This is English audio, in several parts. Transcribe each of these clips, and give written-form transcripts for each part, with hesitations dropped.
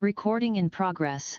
Recording in progress.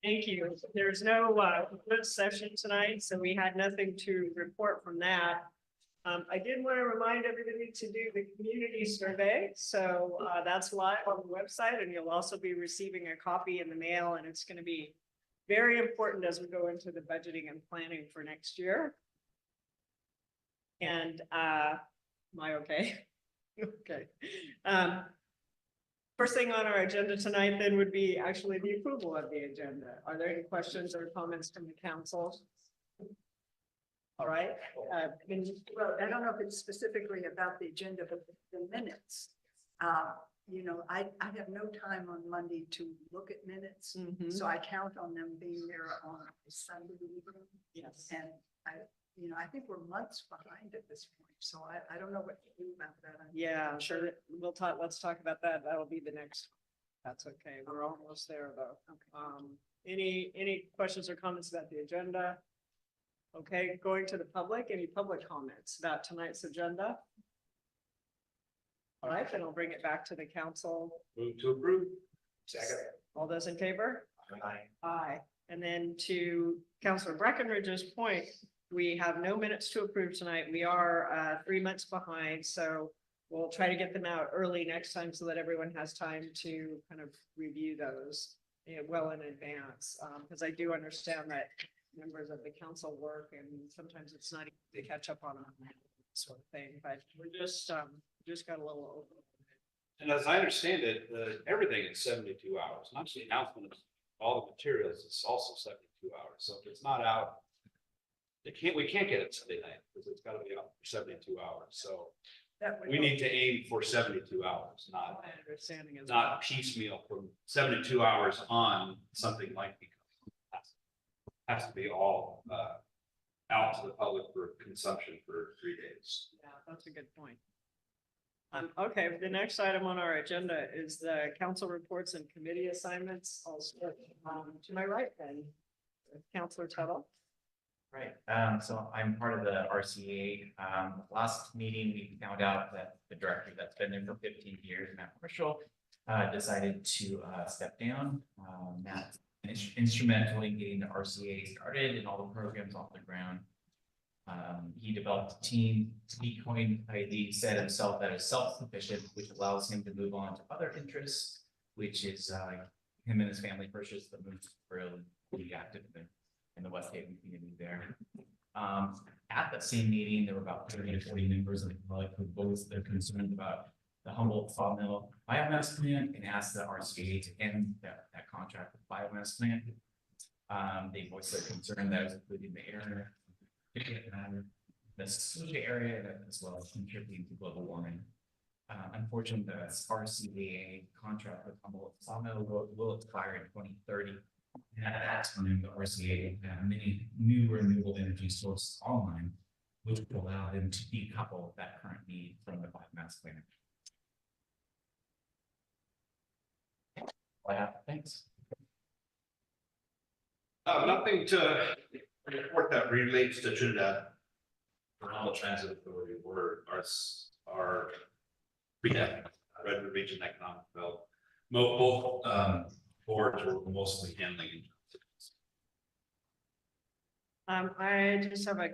Thank you. There's no closed session tonight, so we had nothing to report from that. I did want to remind everybody to do the community survey. So that's live on the website, and you'll also be receiving a copy in the mail, and it's going to be very important as we go into the budgeting and planning for next year. And am I okay? Okay. First thing on our agenda tonight then would be actually the approval of the agenda. Are there any questions or comments from the council? All right. Well, I don't know if it's specifically about the agenda, but the minutes. You know, I have no time on Monday to look at minutes, so I count on them being there on Sunday evening. Yes. And I think we're months behind at this point, so I don't know what to do about that. Yeah, I'm sure we'll talk. Let's talk about that. That'll be the next. That's okay. We're almost there though. Okay. Any questions or comments about the agenda? Okay, going to the public. Any public comments about tonight's agenda? All right, then I'll bring it back to the council. Move to approve. Second. All those in favor? Aye. Aye. And then to Councilor Breckenridge's point, we have no minutes to approve tonight. We are 3 months behind, so we'll try to get them out early next time so that everyone has time to kind of review those well in advance. Because I do understand that members of the council work and sometimes it's not easy to catch up on that sort of thing, but we're just got a little over. And as I understand it, everything is 72 hours, not just the announcement of all the materials, it's also 72 hours. So if it's not out, we can't get it Sunday night because it's got to be out for 72 hours. So we need to aim for 72 hours, not My understanding is not piecemeal from 72 hours on something like has to be all out to the public for consumption for 3 days. Yeah, that's a good point. Okay, the next item on our agenda is the council reports and committee assignments. I'll start to my right then, Councilor Tuttle. Right, so I'm part of the RCA. Last meeting, we found out that the director that's been there for 15 years, Matt Marshall, decided to step down. Matt's instrumental in getting the RCA started and all the programs off the ground. He developed a team. He coined, he said himself that is self-sufficient, which allows him to move on to other interests, which is him and his family purchased the moose for really active in the West Haven community there. At that same meeting, there were about 30 to 40 members of the public who voiced their concerns about the Humboldt sawmill biomass plant and asked the RCA to end that contract with biomass plant. They voiced their concern that it was including the air, the Solution area, as well as contributing to global warming. Unfortunately, the RCA contract with Humboldt sawmill will expire in 2030. And at that time, the RCA will have many new renewable energy sources online, which will allow them to decouple that current need from the biomass plant. Thanks. Nothing to report that relates to Trinidad. The Transit Authority were our Redwood Region Economic Development. Both boards were mostly handling. I just have a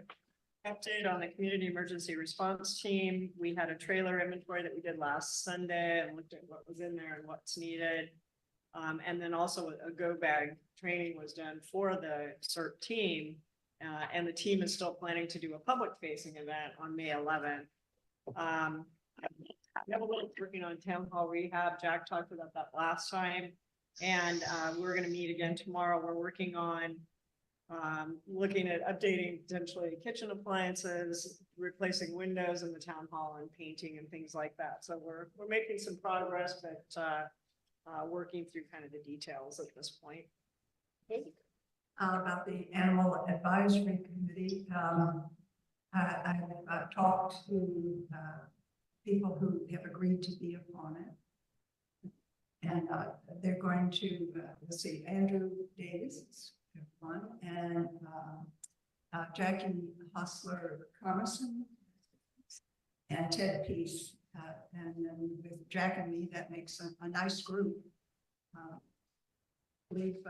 update on the community emergency response team. We had a trailer inventory that we did last Sunday and looked at what was in there and what's needed. And then also a go bag training was done for the CERT team. And the team is still planning to do a public facing event on May 11th. We have a little working on town hall rehab. Jack talked about that last time. And we're going to meet again tomorrow. We're working on looking at updating potentially kitchen appliances, replacing windows in the town hall and painting and things like that. So we're making some progress, but working through kind of the details at this point. About the Animal Advisory Committee, I have talked to people who have agreed to be upon it. And they're going to, let's see, Andrew Davis, one, and Jackie Hostler-Carmison, and Ted Peace. And then with Jack and me, that makes a nice group. I believe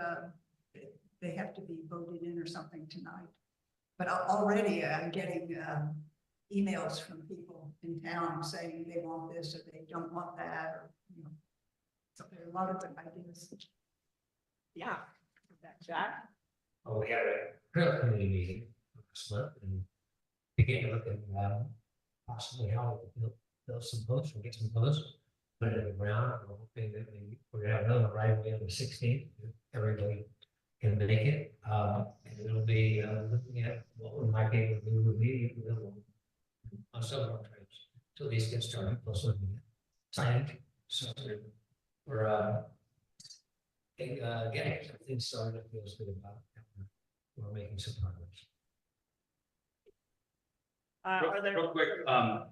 they have to be voted in or something tonight. But already I'm getting emails from people in town saying they want this or they don't want that, or, you know. So there are a lot of good ideas. Yeah, that Jack. Oh, we had a trail committee meeting, slip, and began to look at possibly how we could build some posts and get some posts, put it in the ground. We're hoping that we're gonna have another right away on the 16th. Everybody can make it. And it'll be looking at what we might be able to do immediately on some of our trails. So these get started, plus looking at signage. So we're getting some things started. It feels good about it. We're making some progress. Are there? Real quick,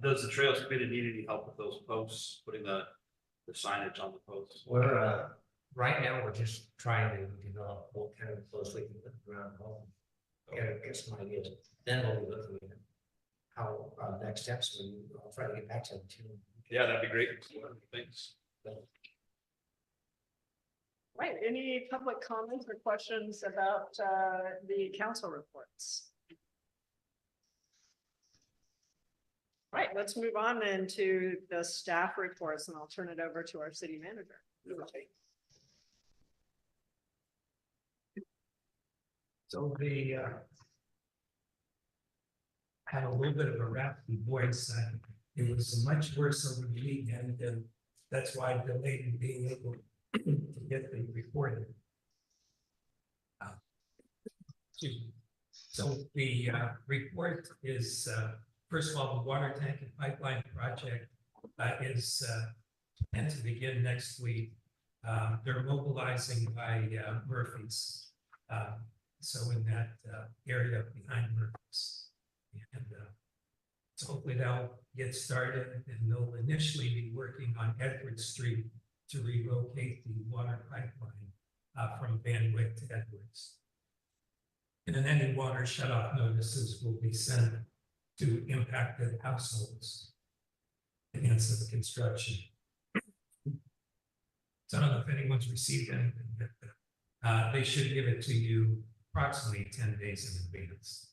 does the Trails Committee need any help with those posts, putting the signage on the posts? We're right now we're just trying to develop what kind of close we can put the ground home. Get some ideas. Then we'll be looking at how next steps. I'll try to get back to them too. Yeah, that'd be great. Thanks. Right, any public comments or questions about the council reports? Right, let's move on then to the staff reports, and I'll turn it over to our city manager. So they had a little bit of a raspy voice. It was much worse over the weekend, and that's why I delayed in being able to get the report. So the report is, first of all, the water tank and pipeline project is meant to begin next week. They're mobilizing by Murphy's. So in that area behind Murphy's. And so hopefully that'll get started, and they'll initially be working on Edward Street to relocate the water pipeline from Van Wyck to Edwards. And then any water shutoff notices will be sent to impacted households against the construction. So I don't know if anyone's received anything, but they should give it to you approximately 10 days in advance.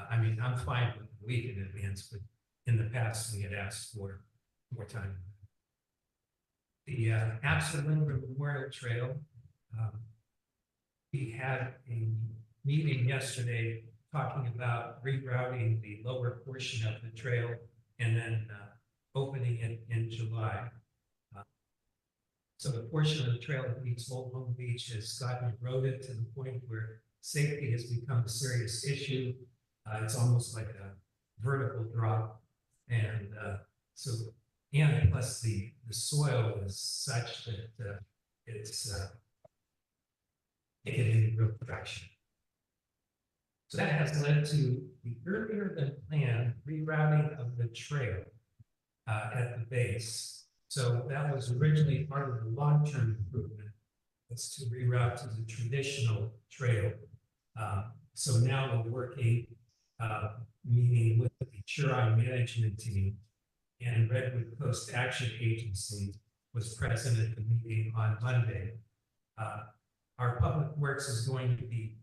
I mean, I'm fine with a week in advance, but in the past we had asked for more time. The Absalom Memorial Trail, we had a meeting yesterday talking about rerouting the lower portion of the trail and then opening it in July. So the portion of the trail that meets Old Home Beach has gotten eroded to the point where safety has become a serious issue. It's almost like a vertical drop. And and plus the soil is such that it's getting real traction. So that has led to the earlier than planned rerouting of the trail at the base. So that was originally part of the long-term improvement, was to reroute to the traditional trail. So now we're working, meeting with the Churai management team and Redwood Coast Action Agency was present at the meeting on Monday. Our Public Works is going to be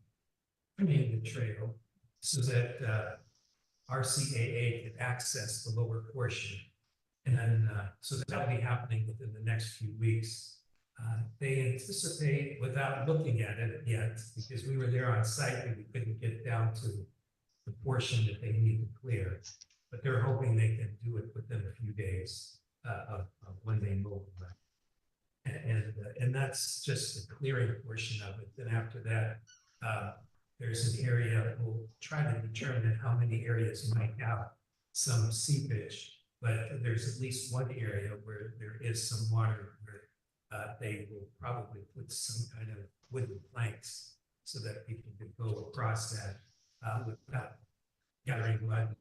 trimming the trail so that RCAA can access the lower portion. And then, so that'll be happening within the next few weeks. They anticipate, without looking at it yet, because we were there on site and we couldn't get down to the portion that they need to clear, but they're hoping they can do it within a few days of when they mobilize. And that's just the clearing portion of it. Then after that, there's an area, we'll try to determine how many areas might have some seepage, but there's at least one area where there is some water where they will probably put some kind of wooden planks so that people can go across that without gathering mud,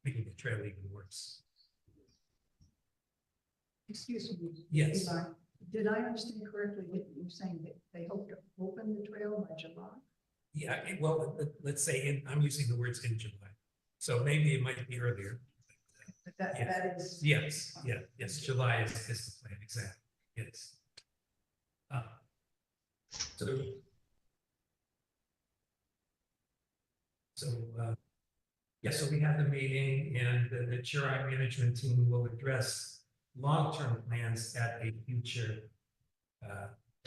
making the trail even worse. Excuse me. Yes. Eli, did I understand correctly that you're saying that they hope to open the trail by July? Yeah, well, let's say I'm using the words in July, so maybe it might be earlier. But that, Yeah. that is. Yes, yes, July is the plan, exactly, yes. So we have the meeting and the GRI management team will address long-term plans at a future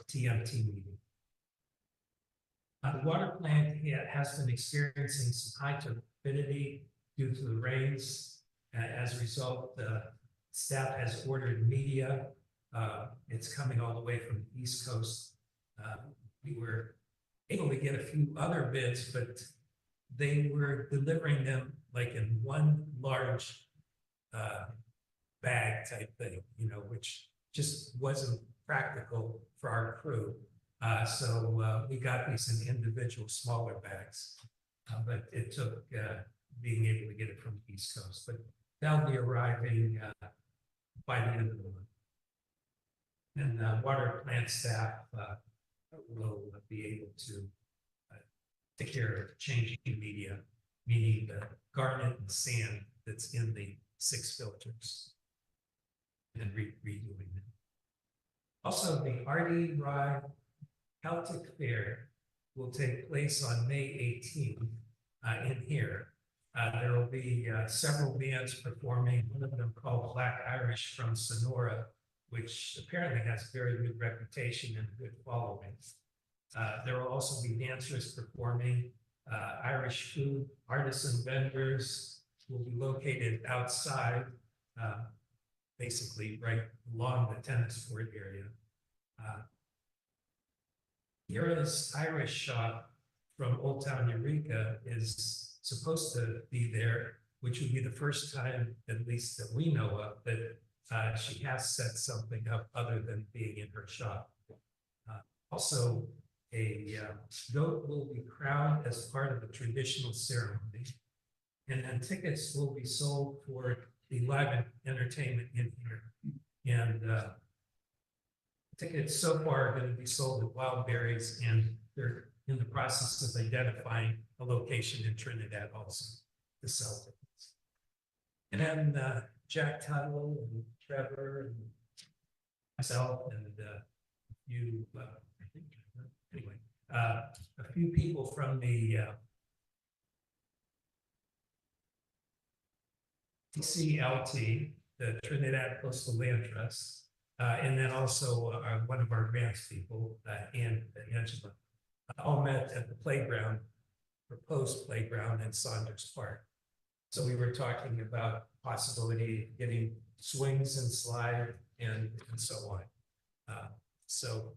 TMT meeting. The water plant has been experiencing some high turbidity due to the rains. As a result, the staff has ordered media. It's coming all the way from the East Coast. We were able to get a few other bids, but they were delivering them like in one large bag type thing, you know, which just wasn't practical for our crew. So we got these in individual smaller bags, but it took being able to get it from the East Coast. But that'll be arriving by the end of the month. And water plant staff will be able to take care of changing media, meaning the garnet and sand that's in the 6 filters, and redoing them. Also, the Hardy Rye Celtic Fair will take place on May 18th in here. There will be several bands performing, one of them called Black Irish from Sonora, which apparently has a very good reputation and good following. There will also be dancers performing. Irish food, artisan vendors will be located outside, basically right along the tennis court area. Ira's Irish shop from Old Town Eureka is supposed to be there, which would be the first time, at least that we know of, that she has set something up other than being in her shop. Also, a goat will be crowned as part of the traditional ceremony, and then tickets will be sold for the live entertainment in here. And tickets so far are going to be sold at Wild Berries, and they're in the process of identifying a location in Trinidad also to sell tickets. And then Jack Tuttle and Trevor and myself and you, I think, anyway, a few people from the TCLT, the Trinidad Coastal Land Trust, and then also one of our grants people, Angela, all met at the playground, proposed playground in Saunders Park. So we were talking about possibility of getting swings and slide and so on. So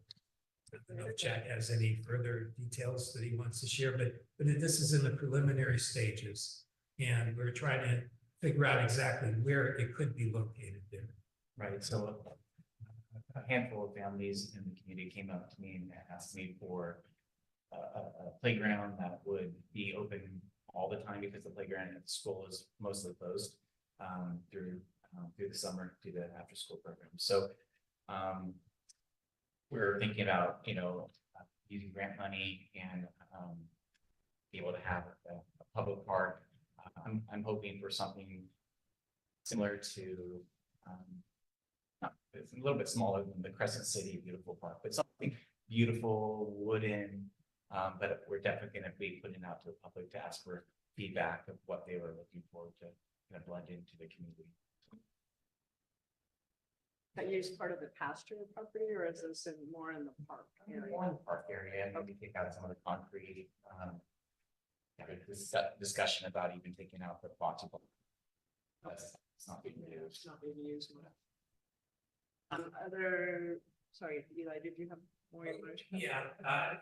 I don't know if Jack has any further details that he wants to share, but this is in the preliminary stages, and we're trying to figure out exactly where it could be located there. Right, so a handful of families in the community came up to me and asked me for a playground that would be open all the time, because the playground at the school is mostly closed through the summer, through the after school program. So we're thinking about, you know, using grant money and be able to have a public park. I'm hoping for something similar to it's a little bit smaller than the Crescent City Beautiful Park, but something beautiful, wooden. But we're definitely gonna be putting out to the public to ask for feedback of what they were looking for to kind of blend into the community. That use part of the pasture property, or is this more in the park area? More in the park area, and maybe take out some of the concrete. There's discussion about even taking out the possible. It's not being Yeah, used. it's not being used. Other, sorry, Eli, did you have more information? Yeah, I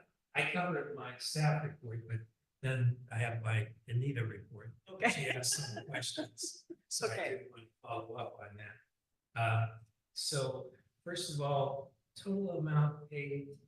covered my staff report, but then I have my Anita report. Okay. She has some questions, so I Okay. did want to follow up on that. So first of all, total amount paid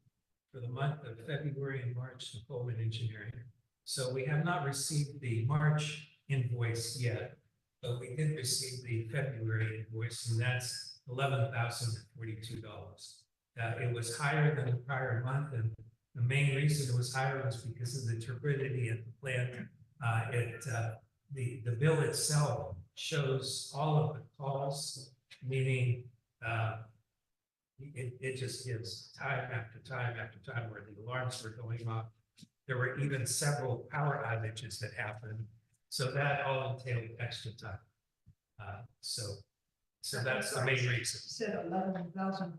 for the month of February and March to Coleman Engineering. So we have not received the March invoice yet, but we did receive the February invoice, and that's $11,042. It was higher than the prior month, and the main reason it was higher was because of the turbidity at the plant. The bill itself shows all of the calls, meaning it just gives time after time after time where the alarms were going off. There were even several power outages that happened, so that all entailed extra time. So that's the main reason. Said 11,000.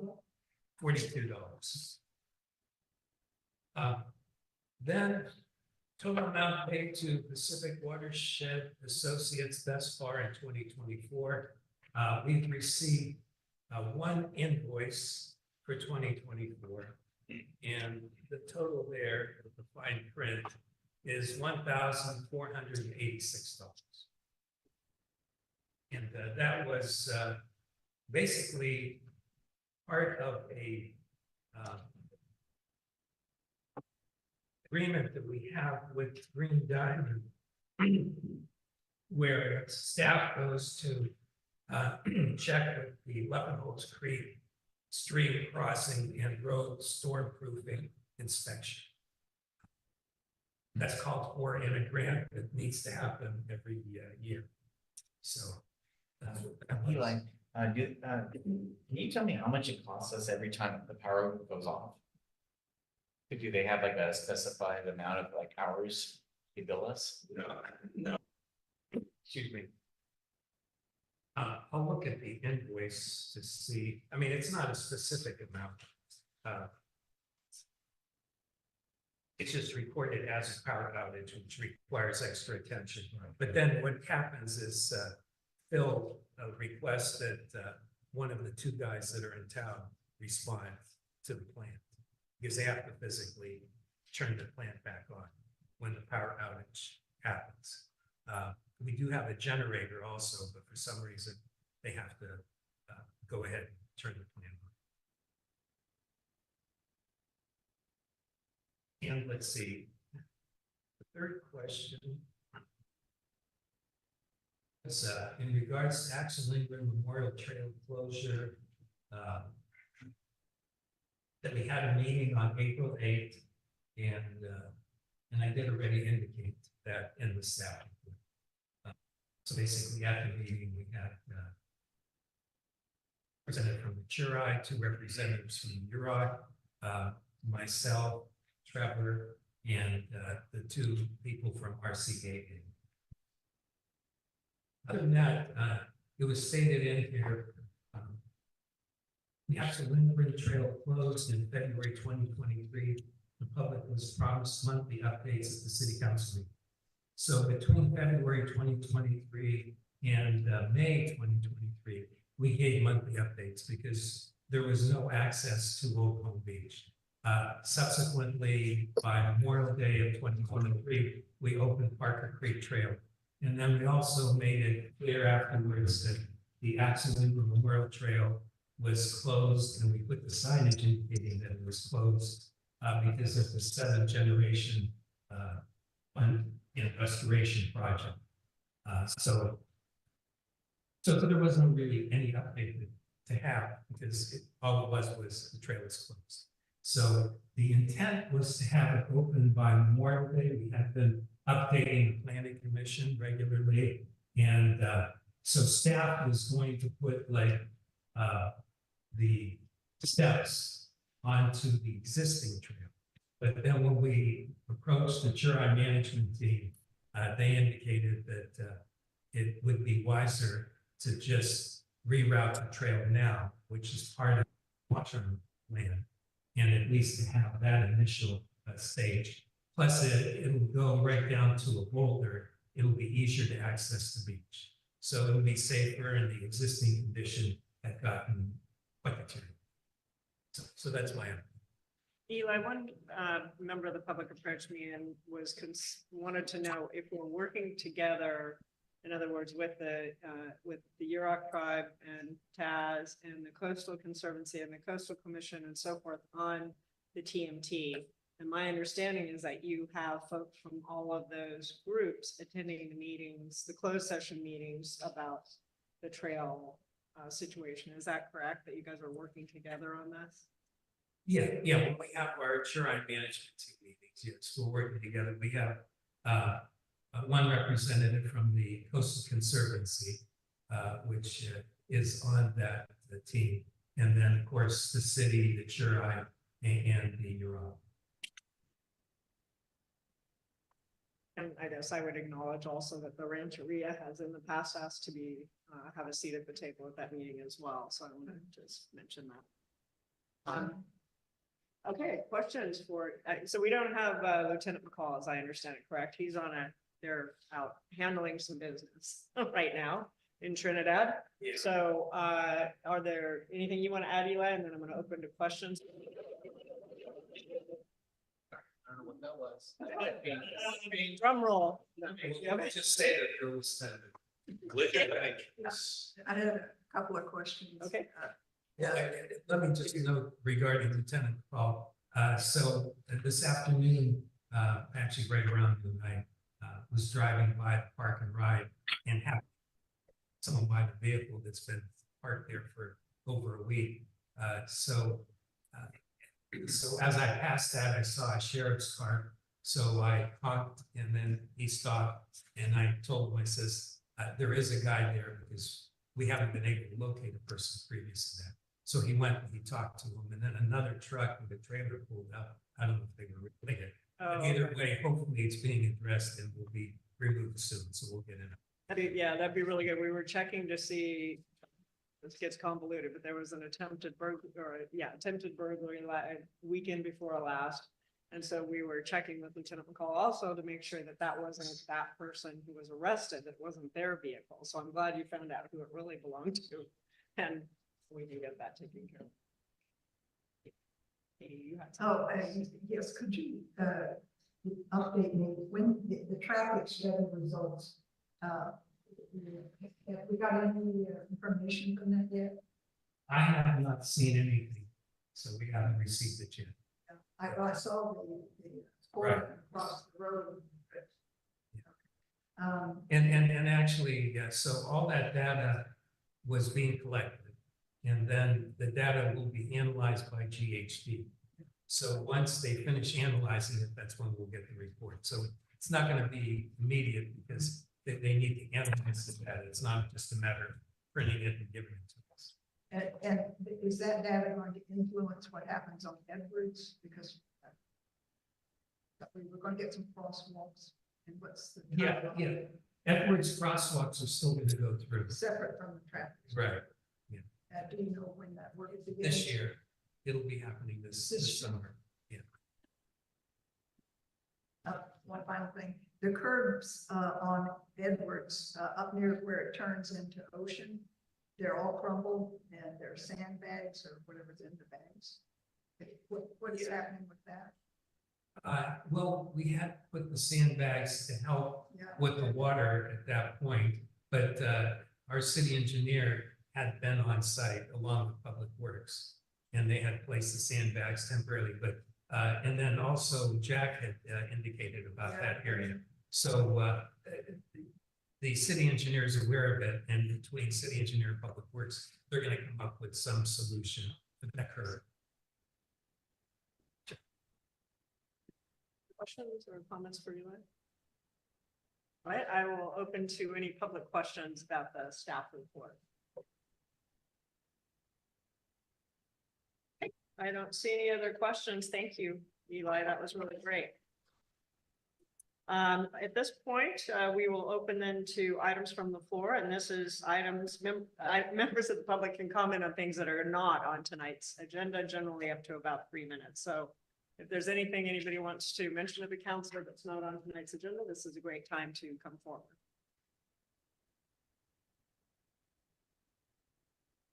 $42. Then total amount paid to Pacific Watershed Associates thus far in 2024. We've received one invoice for 2024. And the total there, the fine print, is $1,486. And that was basically part of a agreement that we have with Green Diamond, where staff goes to check with the Leavenworth Creek stream crossing and road stormproofing inspection. That's called for in a grant that needs to happen every year. So. Eli, can you tell me how much it costs us every time the power goes off? Do they have like a specified amount of like hours they bill us? No. Excuse me. I'll look at the invoice to see. I mean, it's not a specific amount. It's just reported as a power outage, which requires extra attention. But then what happens is Phil requests that one of the two guys that are in town respond to the plant, because they have to physically turn the plant back on when the power outage happens. We do have a generator also, but for some reason, they have to go ahead and turn the plant on. And let's see, the third question is in regards to Axel Lindgren Memorial Trail closure, that we had a meeting on April 8th, and I did already indicate that in the staff report. So basically, at the meeting, we had representative from the Churi, two representatives from the UROC, myself, Trevor, and the two people from RCA. Other than that, it was stated in here, the Axel Lindgren Trail closed in February 2023. The public was promised monthly updates at the city council meeting. So between February 2023 and May 2023, we gave monthly updates because there was no access to Old Palm Beach. Subsequently, by Memorial Day of 2023, we opened Parker Creek Trail. And then we also made it clear afterwards that the Axel Lindgren Memorial Trail was closed, and we put the signage indicating that it was closed because of the 7th generation restoration project. So there wasn't really any update to have because all it was the trail was closed. So the intent was to have it open by Memorial Day. We have been updating the planning commission regularly, and so staff was going to put like the steps onto the existing trail. But then when we approached the Huron management team, they indicated that it would be wiser to just reroute the trail now, which is part of Watchung land, and at least to have that initial stage. Plus, it'll go right down to a boulder. It'll be easier to access the beach. So it'll be safer, and the existing condition had gotten quite material. So that's my opinion. Eli, one member of the public approached me and wanted to know if we're working together, in other words, with the Yurok tribe and Taz and the Coastal Conservancy and the Coastal Commission and so forth on the TMT. And my understanding is that you have folks from all of those groups attending the meetings, the closed session meetings about the trail situation. Is that correct, that you guys are working together on this? Yeah, when we have our Huron management team meetings, yes, we're working together. We have one representative from the Coastal Conservancy, which is on that team. And then, of course, the city, the Huron, and the Huron. And I guess I would acknowledge also that the Rancheria has in the past asked to be, have a seat at the table at that meeting as well. So I want to just mention that. Okay, questions for, so we don't have Lieutenant McCall, as I understand it, correct? He's on they're out handling some business right now in Trinidad. Yeah. So are there anything you want to add, Eli? And then I'm going to open to questions. I don't know what that was. Drum roll. Let me just say that there was I had a couple of questions. Okay. yeah, let me just note regarding Lieutenant Paul. So this afternoon, actually right around noon, I was driving by the park and ride and happened someone by the vehicle that's been parked there for over a week. So as I passed that, I saw a sheriff's car. So I honked, and then he stopped, and I told him, I says, there is a guy there because we haven't been able to locate a person previous to that. So he went and he talked to him, and then another truck with a trailer pulled up. I don't know if they were related. But either way, hopefully it's being addressed and will be removed soon, so we'll get in. That'd be really good. We were checking to see, this gets convoluted, but there was an attempted burglary weekend before last. And so we were checking with Lieutenant McCall also to make sure that that wasn't that person who was arrested, that wasn't their vehicle. So I'm glad you found out who it really belonged to, and we can get that taken care of. You had something. Yes, could you update me when the traffic study results? Have we got any information from that yet? I have not seen anything, so we haven't received it yet. I saw the Right. across the road. And actually, so all that data was being collected. And then the data will be analyzed by GHD. So once they finish analyzing it, that's when we'll get the report. So it's not going to be immediate because they need to analyze the data. It's not just a matter of printing it and giving it to us. And is that data going to influence what happens on Edwards? Because we're going to get some crosswalks, and what's the Yeah. Edwards crosswalks are still going to go through. separate from the traffic? Right. Do you know when that work begins? This year, it'll be happening this summer. One final thing, the curbs on Edwards up near where it turns into Ocean, they're all crumbled and they're sandbags or whatever's in the bags. What is happening with that? Well, we had put the sandbags to help with the water at that point, but our city engineer had been on site along with Public Works, and they had placed the sandbags temporarily, but and then also Jack had indicated about that area. So the city engineer is aware of it, and between city engineer and Public Works, they're going to come up with some solution to that curve. Questions or comments for you? All right, I will open to any public questions about the staff report. I don't see any other questions. Thank you, Eli. That was really great. At this point, we will open then to items from the floor, and this is items, members of the public can comment on things that are not on tonight's agenda, generally up to about 3 minutes. So if there's anything anybody wants to mention to the council that's not on tonight's agenda, this is a great time to come forward.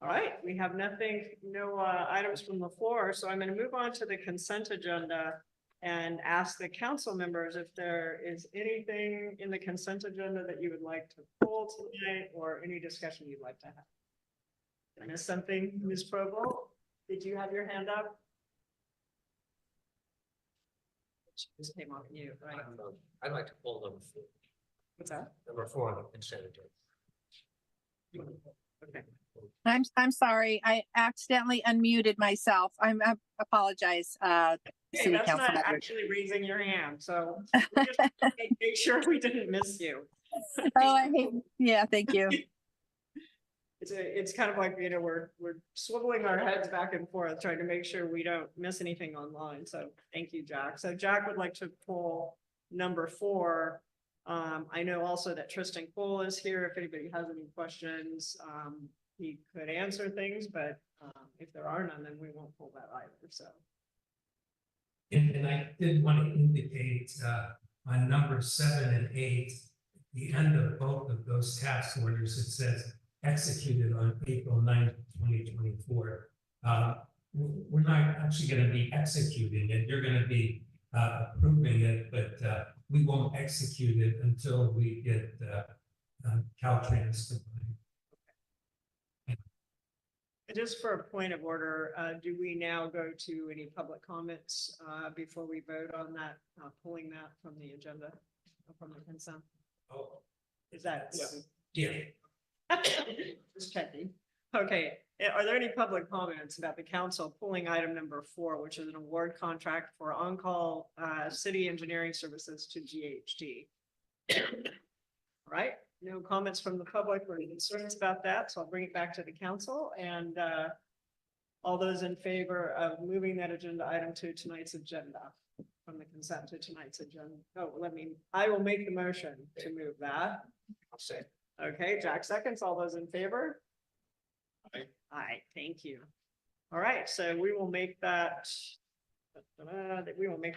All right, we have no items from the floor, so I'm going to move on to the consent agenda and ask the council members if there is anything in the consent agenda that you would like to pull tonight or any discussion you'd like to have. Did I miss something, Ms. Provo? Did you have your hand up? She just came off mute, right? I'd like to pull number 4. What's that? Number 4 on the consent agenda. Okay. I'm sorry. I accidentally unmuted myself. I apologize, Hey, city that's council not members. actually raising your hand, so we just make sure we didn't miss you. Yeah, thank you. It's kind of like, we're swiveling our heads back and forth, trying to make sure we don't miss anything online. So thank you, Jack. So Jack would like to pull number 4. I know also that Tristan Cole is here. If anybody has any questions, he could answer things, but if there are none, then we won't pull that either. So. And I did want to indicate on number 7 and 8, the end of both of those task orders, it says executed on April 9th, 2024. We're not actually going to be executing it. You're going to be approving it, but we won't execute it until we get Caltrans to. Just for a point of order, do we now go to any public comments before we vote on that, pulling that from the agenda, from the consent? Oh, Is that? yeah. Just checking. Okay, are there any public comments about the council pulling item number 4, which is an award contract for on-call city engineering services to GHD? All right, no comments from the public or any concerns about that, so I'll bring it back to the council. And all those in favor of moving that agenda item to tonight's agenda, from the consent to tonight's agenda. Oh, I will make the motion to move that. I'll say. Okay, Jack seconds. All those in favor? Aye. Aye, thank you. All right, so we will make that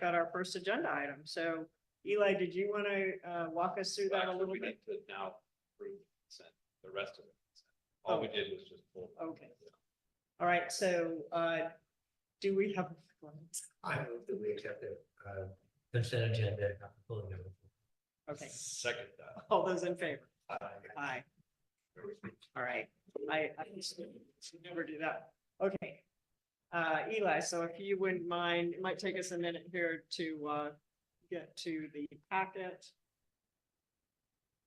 our first agenda item. So Eli, did you want to walk us through that a little We bit? need to now approve consent, the rest of it. All we did was just pull. Okay. All right, so do we have? I move that we accept the consent agenda after pulling number 4. Okay, Second that. all those in favor? Aye. Aye. All right, I just never do that. Okay. Eli, so if you wouldn't mind, it might take us a minute here to get to the packet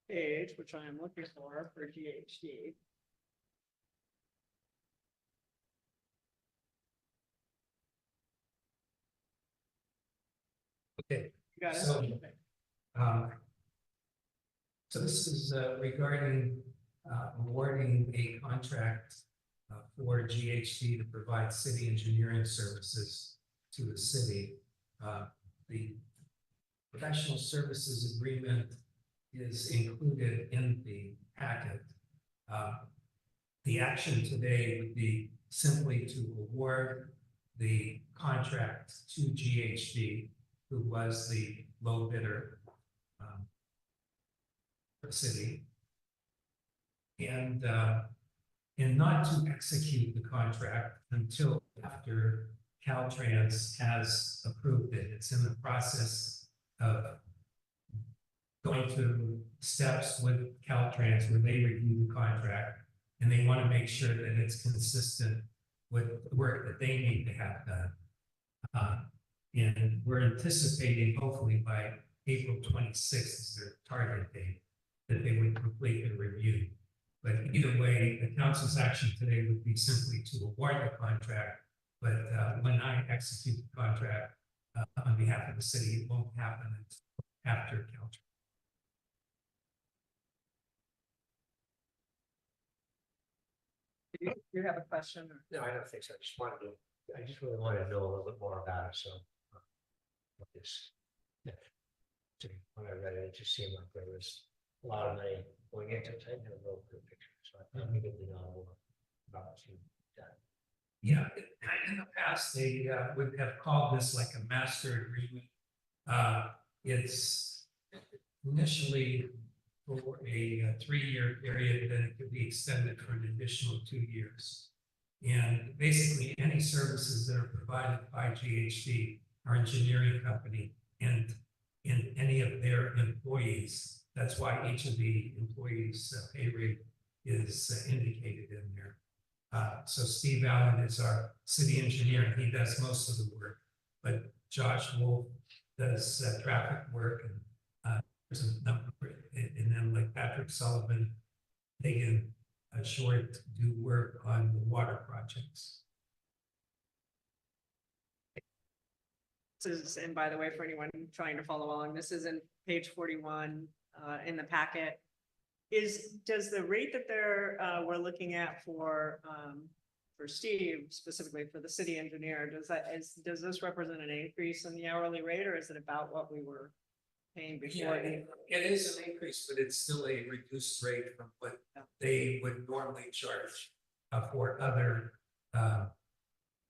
page, which I am looking for GHD. Okay. You got it? So- Okay. So this is regarding awarding a contract for GHD to provide city engineering services to the city. The professional services agreement is included in the packet. The action today would be simply to award the contract to GHD, who was the low bidder for the city. And not to execute the contract until after Caltrans has approved it. It's in the process of going through steps with Caltrans where they review the contract and they want to make sure that it's consistent with the work that they need to have done. And we're anticipating hopefully by April 26th is their target date that they would complete the review. But either way, the council's action today would be simply to award the contract. But when I execute the contract on behalf of the city, it won't happen until after Caltrans. You have a question? Or? No, I don't think so. I just wanted to I just really wanted to know a little bit more about it, so. What this. Yeah. So when I read it, it just seemed like there was a lot of money going into it. I didn't have a real clear picture, so I thought we could know more about what you done. Yeah, in the past, they would have called this like a master agreement. It's initially for a 3-year period, then it could be extended for an additional 2 years. And basically, any services that are provided by GHD, our engineering company, and in any of their employees, that's why each of the employees' pay rate is indicated in there. So Steve Allen is our city engineer, and he does most of the work. But Josh Wolf does traffic work, and there's a number, and then like Patrick Sullivan, Megan Short do work on the water projects. This is, and by the way, for anyone trying to follow along, this is in page 41 in the packet. Does the rate that we're looking at for Steve, specifically for the city engineer, does this represent an increase in the hourly rate, or is it about what we were paying before? It is an increase, but it's still a reduced rate from what they would normally charge for other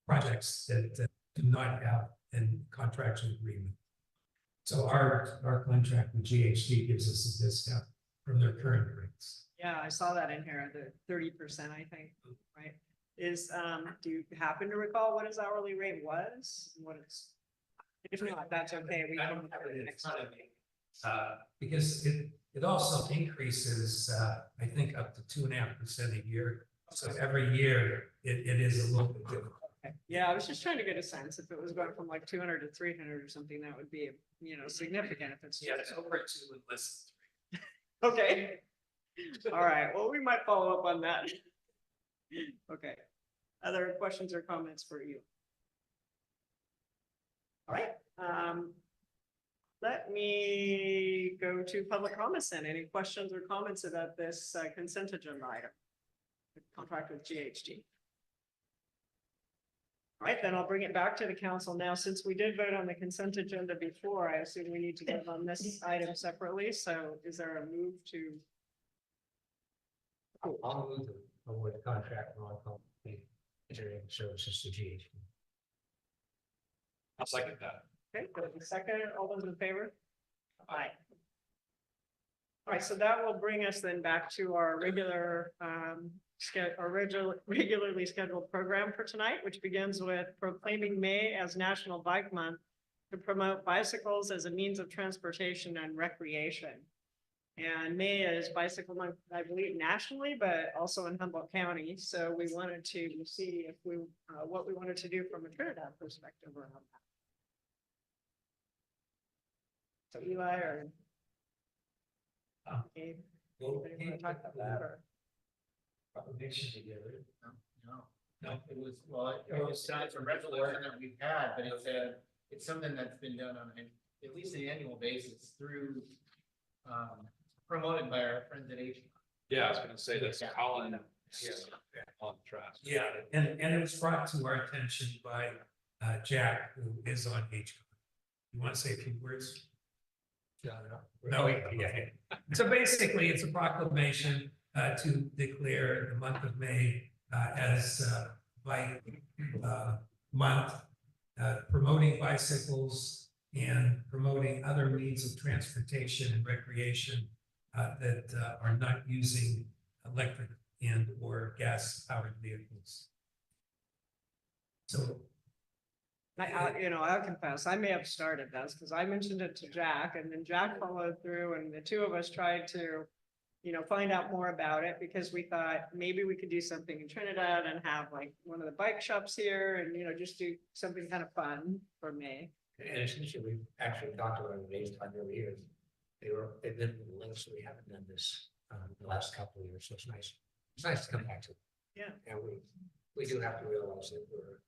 projects that do not have a contractual agreement. So our contract with GHD gives us a discount from their current rates. Yeah, I saw that in here, the 30%, I think, right? Do you happen to recall what his hourly rate was? What it's, if not, that's okay. We I can don't have it in next front of me. Because it also increases, I think, up to 2.5% a year. So every year it is a little bit different. Okay. Yeah, I was just trying to get a sense. If it was going from like 200 to 300 or something, that would be, significant. If it's Yeah, it's over 2 and less than 3. okay. All right. Well, we might follow up on that. Okay. Other questions or comments for you? All right. Let me go to public comments then. Any questions or comments about this consent agenda item? The contract with GHD. All right, then I'll bring it back to the council now. Since we did vote on the consent agenda before, I assume we need to vote on this item separately. So is there a move to? I'll move to award the contract for on-call engineering services to GHD. I'll second that. Okay, go to the second. All those in favor? Aye. All right, so that will bring us then back to our regularly scheduled program for tonight, which begins with proclaiming May as National Bike Month to promote bicycles as a means of transportation and recreation. And May is Bicycle Month, I believe, nationally, but also in Humboldt County. So we wanted to see if what we wanted to do from a Trinidad perspective around that. So Eli or Abe, anybody want to talk about that or? Proclamation together. No, it was, well, it was a resolution that we've had, but it's something that's been done on at least an annual basis through, promoted by our friends at H. Yeah, I was gonna say that's Colin. Yeah. On track. Yeah, and it was brought to our attention by Jack, who is on HCON. You want to say a few words? No, yeah. So basically, it's a proclamation to declare the month of May as bike month, promoting bicycles and promoting other means of transportation and recreation that are not using electric and or gas powered vehicles. So I'll confess, I may have started this because I mentioned it to Jack and then Jack followed through and the two of us tried to, find out more about it because we thought maybe we could do something in Trinidad and have like one of the bike shops here and, just do something kind of fun for May. And essentially, we've actually talked about it based on over years. They've been links, so we haven't done this the last couple of years, so it's nice. It's nice to come back to. Yeah. And we do have to realize that we're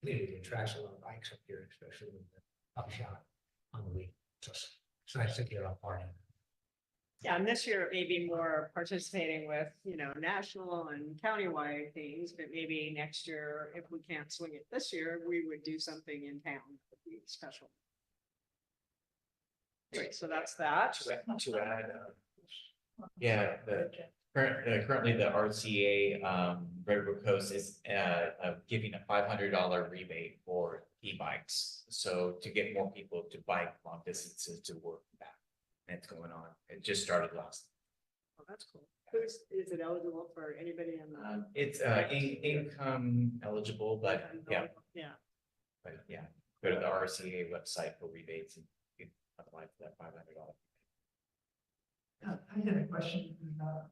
community attracts a lot of bikes up here, especially with the upshot on the week. So it's nice to get our part in. Yeah, and this year it may be more participating with, you know, national and countywide things, but maybe next year, if we can't swing it this year, we would do something in town that would be special. Great, so that's that. To add, yeah, currently the RCA, Red Brook Coast is, giving a $500 rebate for e-bikes. So to get more people to bike long distances to work back. And it's going on. It just started last. Oh, that's cool. Is it eligible for anybody in the? It's, income eligible, but yeah, Yeah, go to the RCA website for rebates and you can apply for that $500. I had a question about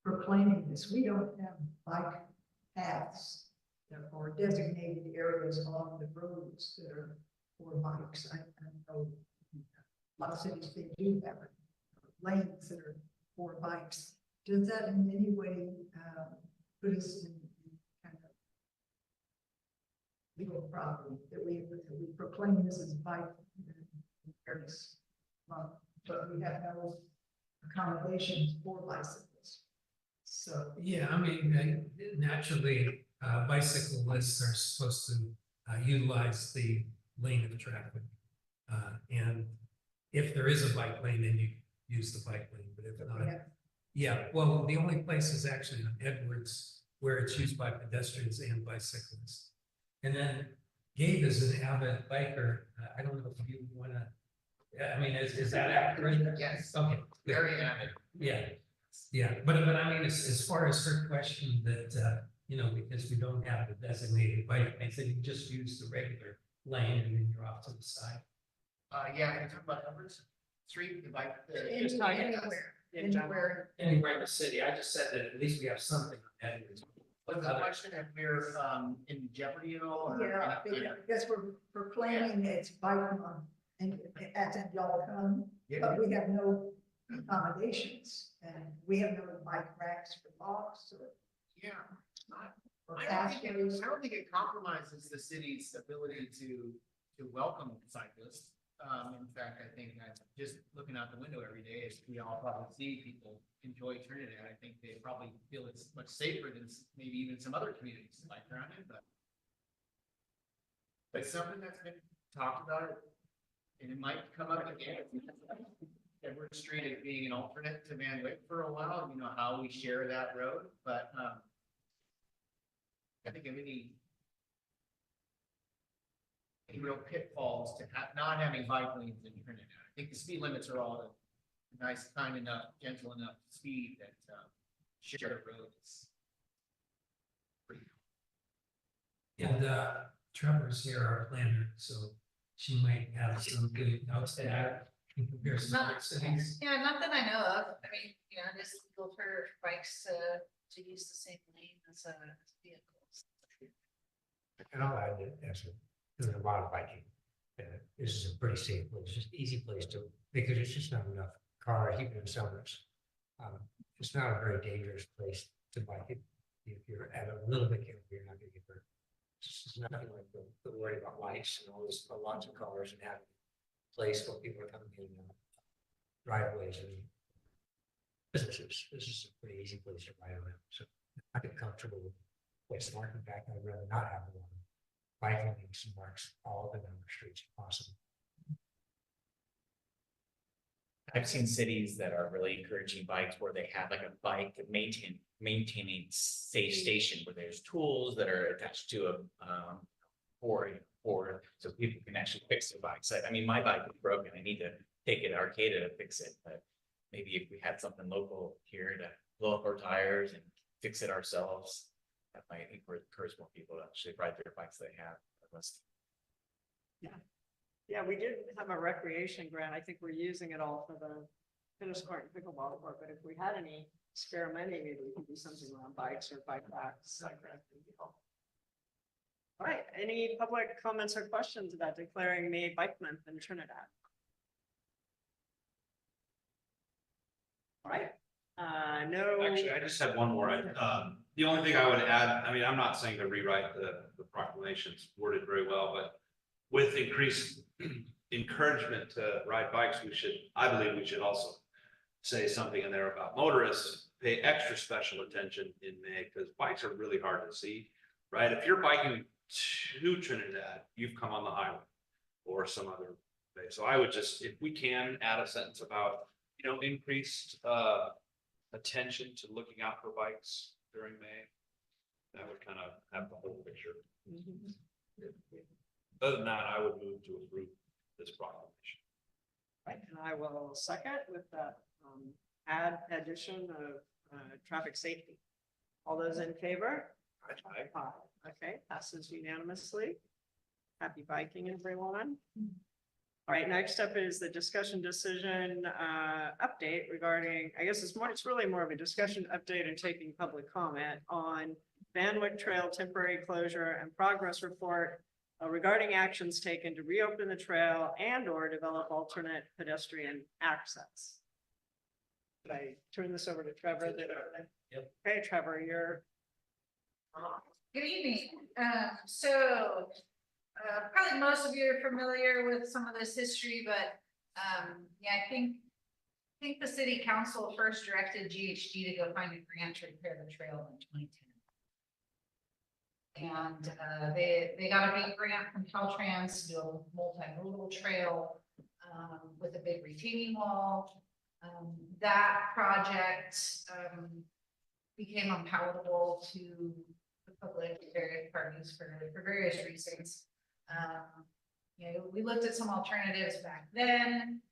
proclaiming this. We don't have bike paths or designated areas along the roads that are for bikes. I know a lot of cities, they do have lanes that are for bikes. Does that in any way put us in kind of legal problem that we proclaim this as bike areas? But we have no accommodations for bicycles. So. Yeah, I mean, naturally, bicyclists are supposed to utilize the lane of traffic. And if there is a bike lane, then you use the bike lane, but if not, yeah, well, the only place is actually on Edwards where it's used by pedestrians and bicyclists. And then Gabe is an avid biker. I don't know if you want to, I mean, is that accurate? Yes. Okay. good. Very avid. Yeah, but I mean, as far as her question that, you know, because we don't have the designated bike lanes, then you just use the regular lane and then you're off to the side. Yeah, can you talk about Edwards Street, the bike? Just talking Anywhere. in general. Anywhere in the city, I just said that at least we have something on Edwards. Was the question if we're in jeopardy at all? Or Yeah, because we're proclaiming it's bike month and as in y'all come, but we have no accommodations and we have no bike racks for box or. Yeah. or I pathways. don't think it compromises the city's ability to welcome cyclists. In fact, I think that just looking out the window every day, as we all probably see people enjoy Trinidad, I think they probably feel it's much safer than maybe even some other communities like around it, but it's something that's been talked about, and it might come up again. Edward Street as being an alternate to Van Wyck for a while, you know, how we share that road, but I think any real pitfalls to not having bike lanes in Trinidad. I think the speed limits are all nice, kind enough, gentle enough speed that shared road is pretty. And Trevor's here, our planner, so she might have some good notes to add in comparison to other cities. Yeah, not that I know of. I mean, you know, it is legal for bikes to use the same lane as vehicles. And I'll add that there's a lot of biking. This is a pretty safe place, just easy place to, because it's just not enough cars, even in summers. It's not a very dangerous place to bike it. If you're at a little bit careful, you're not gonna get hurt. It's nothing like the worry about lights and all this, lots of cars and having a place where people are coming in driveways and businesses. This is a pretty easy place to ride around. So I get comfortable with what's smart. In fact, I'd rather not have one. Bike lanes and marks all the number streets if possible. I've seen cities that are really encouraging bikes where they have like a bike maintaining safe station where there's tools that are attached to a board so people can actually fix their bikes. I mean, my bike is broken. I need to take it to Arcata to fix it, but maybe if we had something local here to blow up our tires and fix it ourselves, that might encourage more people to actually ride their bikes they have. Yeah, we did have a recreation grant. I think we're using it all for the tennis court and pickleball court, but if we had any spare money, maybe we could do something around bikes or bike racks. All right, any public comments or questions about declaring May Bike Month in Trinidad? All right, no. Actually, I just have one more. The only thing I would add, I mean, I'm not saying to rewrite the proclamations worded very well, but with increased encouragement to ride bikes, I believe we should also say something in there about motorists, pay extra special attention in May, because bikes are really hard to see, right? If you're biking to Trinidad, you've come on the highway or some other way. So I would just, if we can, add a sentence about, increased attention to looking out for bikes during May. That would kind of have the whole picture. Other than that, I would move to approve this proclamation. Right, and I will second with that addition of traffic safety. All those in favor? Aye. Okay, passes unanimously. Happy biking, everyone. All right, next up is the discussion decision update regarding, I guess it's really more of a discussion update and taking public comment on Van Wyck Trail temporary closure and progress report regarding actions taken to reopen the trail and or develop alternate pedestrian access. Should I turn this over to Trevor? Yep. Okay, Trevor, you're. Good evening. Probably most of you are familiar with some of this history, but yeah, I think the city council first directed GHG to go find a grant to repair the trail in 2010. And they got a big grant from Caltrans to do a multimodal trail with a big retaining wall. That project became unpalatable to the public, various parties for various reasons. We looked at some alternatives back then,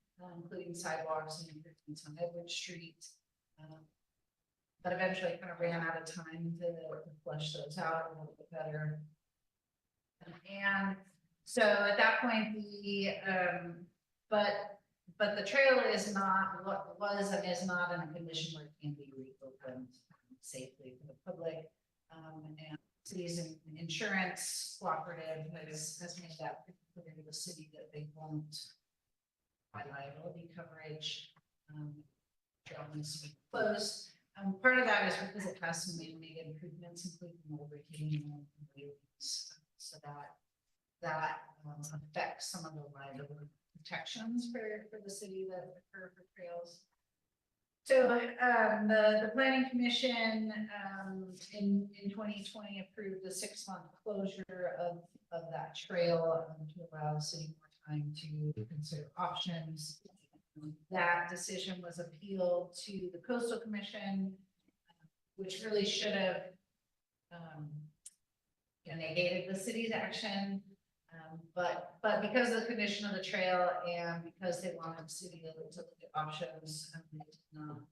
including sidewalks and improvements on Edward Street. But eventually kind of ran out of time to flesh those out a little bit better. And so at that point, but the trail is not what was and is not in a condition where it can be reopened safely for the public. And cities and insurance cooperative has made that pretty clear to the city that they won't provide liability coverage. Trail needs to be closed. Part of that is because it has some man-made improvements, including more retaining wall railings, so that affects some of the liability protections for the city that occur for trails. So the planning commission in 2020 approved the 6-month closure of that trail to allow the city more time to consider options. That decision was appealed to the Coastal Commission, which really should have negated the city's action. But because of the condition of the trail and because they wanted the city to look at options, they did not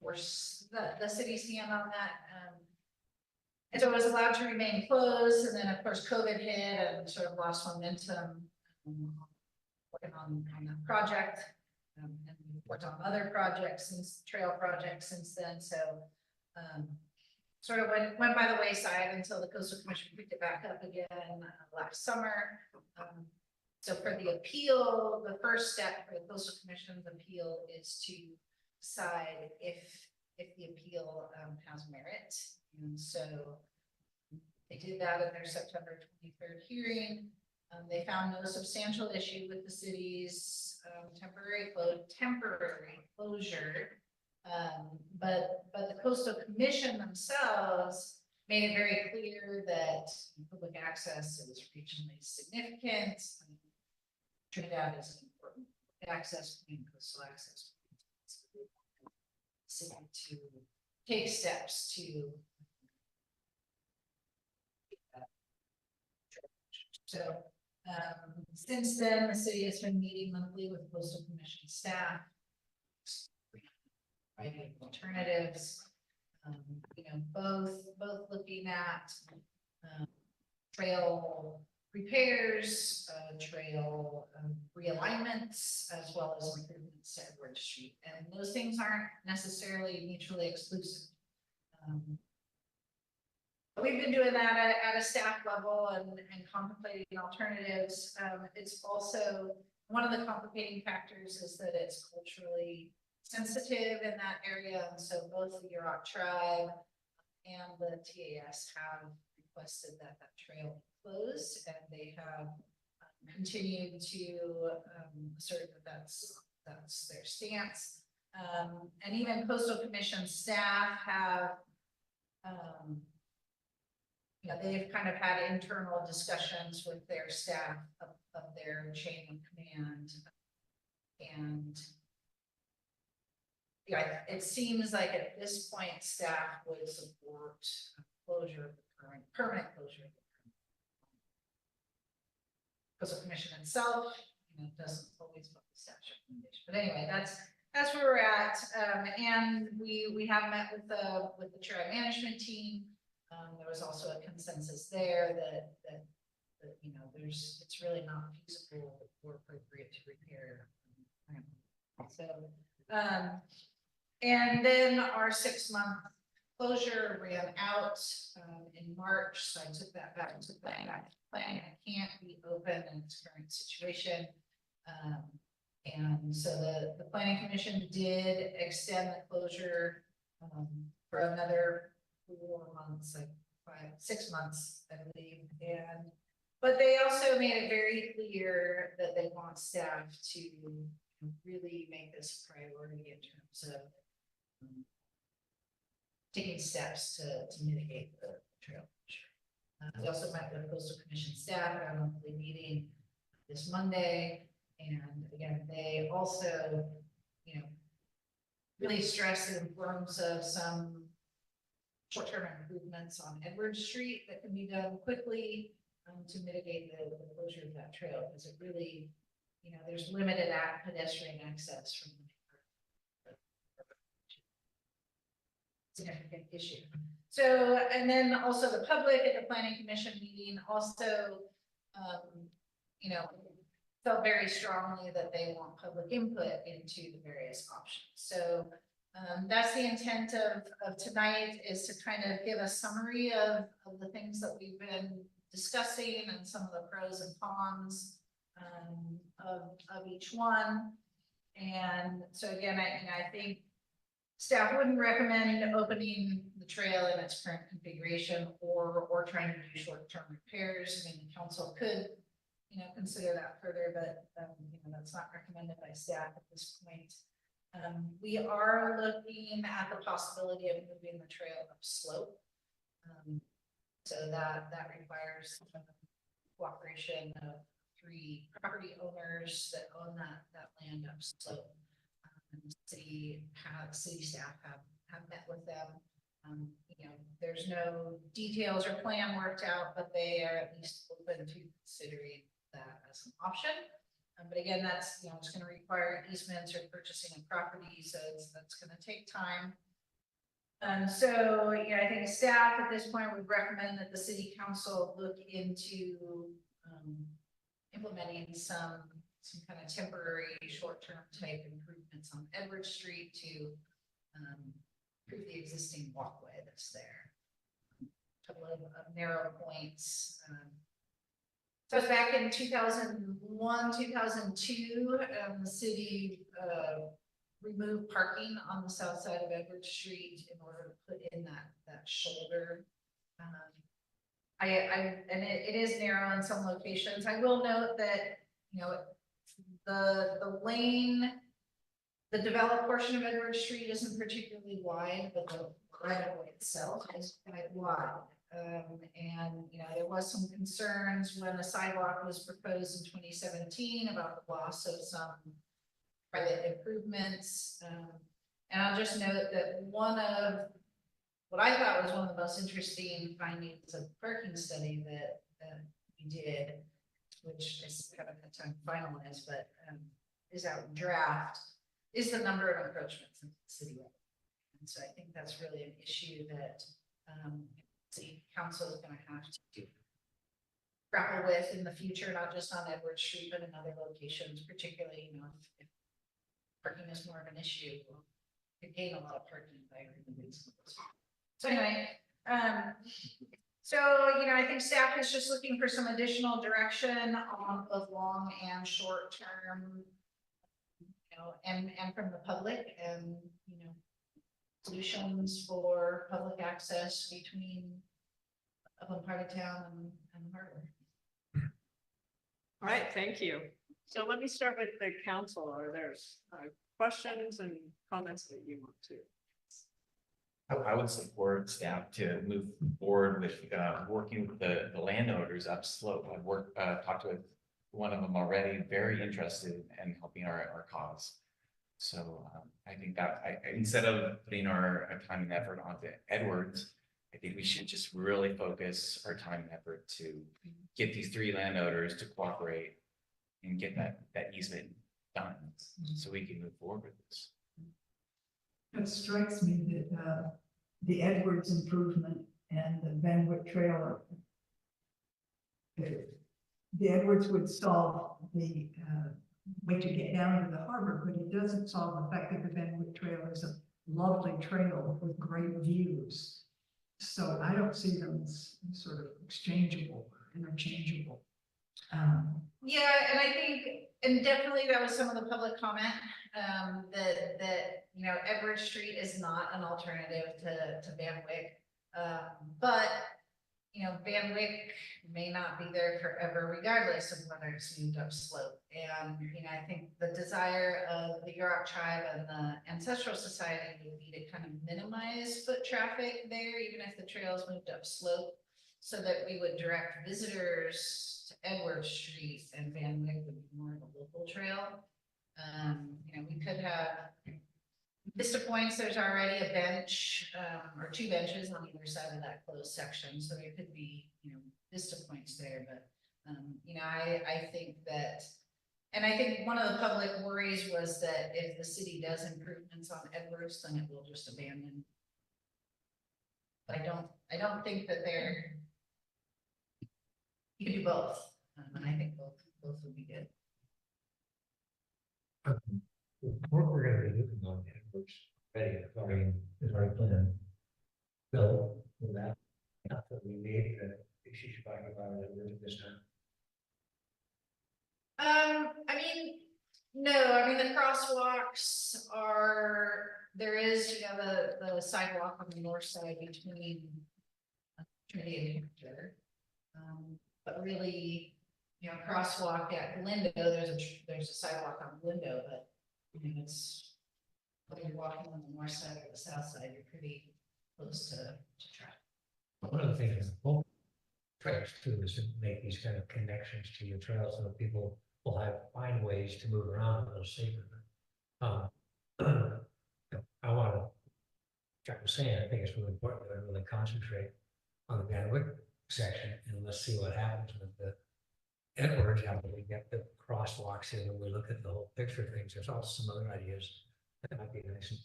force the city's hand on that. And so it was allowed to remain closed. And then of course, COVID hit and sort of lost momentum working on that project. And we worked on other projects since trail projects since then. So sort of went by the wayside until the Coastal Commission picked it back up again last summer. So for the appeal, the first step for the Coastal Commission's appeal is to decide if the appeal has merit. And so they did that at their September 23rd hearing. They found no substantial issue with the city's temporary closure. But the Coastal Commission themselves made it very clear that public access is regionally significant. Trinidad is an important access point, coastal access point. So to take steps to so since then, the city has been meeting monthly with Coastal Commission staff, finding alternatives. Both looking at trail repairs, trail realignments, as well as improvements to Edward Street. And those things aren't necessarily mutually exclusive. We've been doing that at a staff level and contemplating alternatives. It's also one of the complicating factors is that it's culturally sensitive in that area. And so both the Yurok tribe and the TAS have requested that trail be closed, and they have continued to assert that that's that's their stance. And even coastal commission staff have, you know, they've kind of had internal discussions with their staff of their chain of command. And yeah, it seems like at this point, staff would support closure of the current, permanent closure of the current coastal commission itself, you know, doesn't always vote the staff recommendation. But anyway, that's where we're at. And we have met with the trail management team. There was also a consensus there that you know, it's really not feasible or appropriate to repair. So, and then our 6-month closure ran out in March, so I took that back to plan. It can't be open in its current situation. And so the planning commission did extend the closure for another 4 months, like 6 months, I believe. But they also made it very clear that they want staff to really make this a priority in terms of taking steps to mitigate the trail closure. We also met with coastal commission staff at our monthly meeting this Monday. And again, they also, you know, really stress the importance of some short-term improvements on Edward Street that can be done quickly to mitigate the closure of that trail, because it really, you know, there's limited pedestrian access from the significant issue. So, and then also the public at the planning commission meeting also, you know, felt very strongly that they want public input into the various options. So that's the intent of tonight, is to kind of give a summary of the things that we've been discussing and some of the pros and cons of each one. And so again, I think staff wouldn't recommend opening the trail in its current configuration or trying to do short-term repairs. I mean, the council could, you know, consider that further, but you know, that's not recommended by staff at this point. We are looking at the possibility of moving the trail upslope. So that requires cooperation of 3 property owners that own that land upslope. City staff have met with them. You know, there's no details or plan worked out, but they are at least open to considering that as an option. But again, that's, you know, it's going to require easements or purchasing of property, so that's going to take time. So yeah, I think staff at this point would recommend that the city council look into implementing some kind of temporary short-term type improvements on Edward Street to improve the existing walkway that's there. A couple of narrow points. So back in 2001, 2002, the city removed parking on the south side of Edward Street in order to put in that shoulder. And it is narrow in some locations. I will note that, you know, the lane, the developed portion of Edward Street isn't particularly wide, but the right of way itself is quite wide. And you know, there was some concerns when the sidewalk was proposed in 2017 about the loss of some private improvements. And I'll just note that one of what I thought was one of the most interesting findings of the parking study that we did, which I haven't had time to finalize, but is out in draft, is the number of encroachments in the city. And so I think that's really an issue that city council is going to have to grapple with in the future, not just on Edward Street, but in other locations, particularly, you know, if parking is more of an issue, we'll gain a lot of parking by removing some of those. So anyway, so, you know, I think staff is just looking for some additional direction on both long and short term, you know, and from the public, and, you know, solutions for public access between upland part of town and harbor. All right, thank you. So let me start with the council. Are there questions and comments that you want to? I would support staff to move forward with working with the landowners upslope. I've talked with one of them already, very interested in helping our cause. So I think that instead of putting our time and effort onto Edwards, I think we should just really focus our time and effort to get these 3 landowners to cooperate and get that easement done, so we can move forward with this. It strikes me that the Edwards improvement and the Van Wyck Trail, the Edwards would solve the way to get down to the harbor, but it doesn't solve the fact that the Van Wyck Trail is a lovely trail with great views. So I don't see them as sort of exchangeable, interchangeable. Yeah, and I think, and definitely that was some of the public comment, that, you know, Everett Street is not an alternative to Van Wyck. But, you know, Van Wyck may not be there forever, regardless of whether it's moved up slope. And, you know, I think the desire of the Yurok tribe and the Ancestral Society would be to kind of minimize foot traffic there, even if the trails moved up slope, so that we would direct visitors to Edward Street, and Van Wyck would be more of a local trail. You know, we could have Vista Points, there's already a bench, or 2 benches on either side of that closed section, so there could be, you know, Vista Points there, but, you know, I think that, and I think one of the public worries was that if the city does improvements on Edwards, then it will just abandon. But I don't think that you can do both, and I think both would be good. The work we're gonna be looking on Edwards, ready, is already planned. Bill, with that, not that we made, she should talk about it this time. I mean, no, I mean, the crosswalks are, there is, you know, the sidewalk on the north side between Trinity and Hector. But really, you know, crosswalk at Lindo, there's a sidewalk on Lindo, but I mean, it's, whether you're walking on the north side or the south side, you're pretty close to traffic. One of the things that both trails too is to make these kind of connections to your trails so that people will find ways to move around a little safer. I want to, Jack was saying, I think it's really important that I really concentrate on the Van Wyck section, and let's see what happens with the Edwards, how do we get the crosswalks in, and we look at the whole picture of things. There's also some other ideas that might be nice and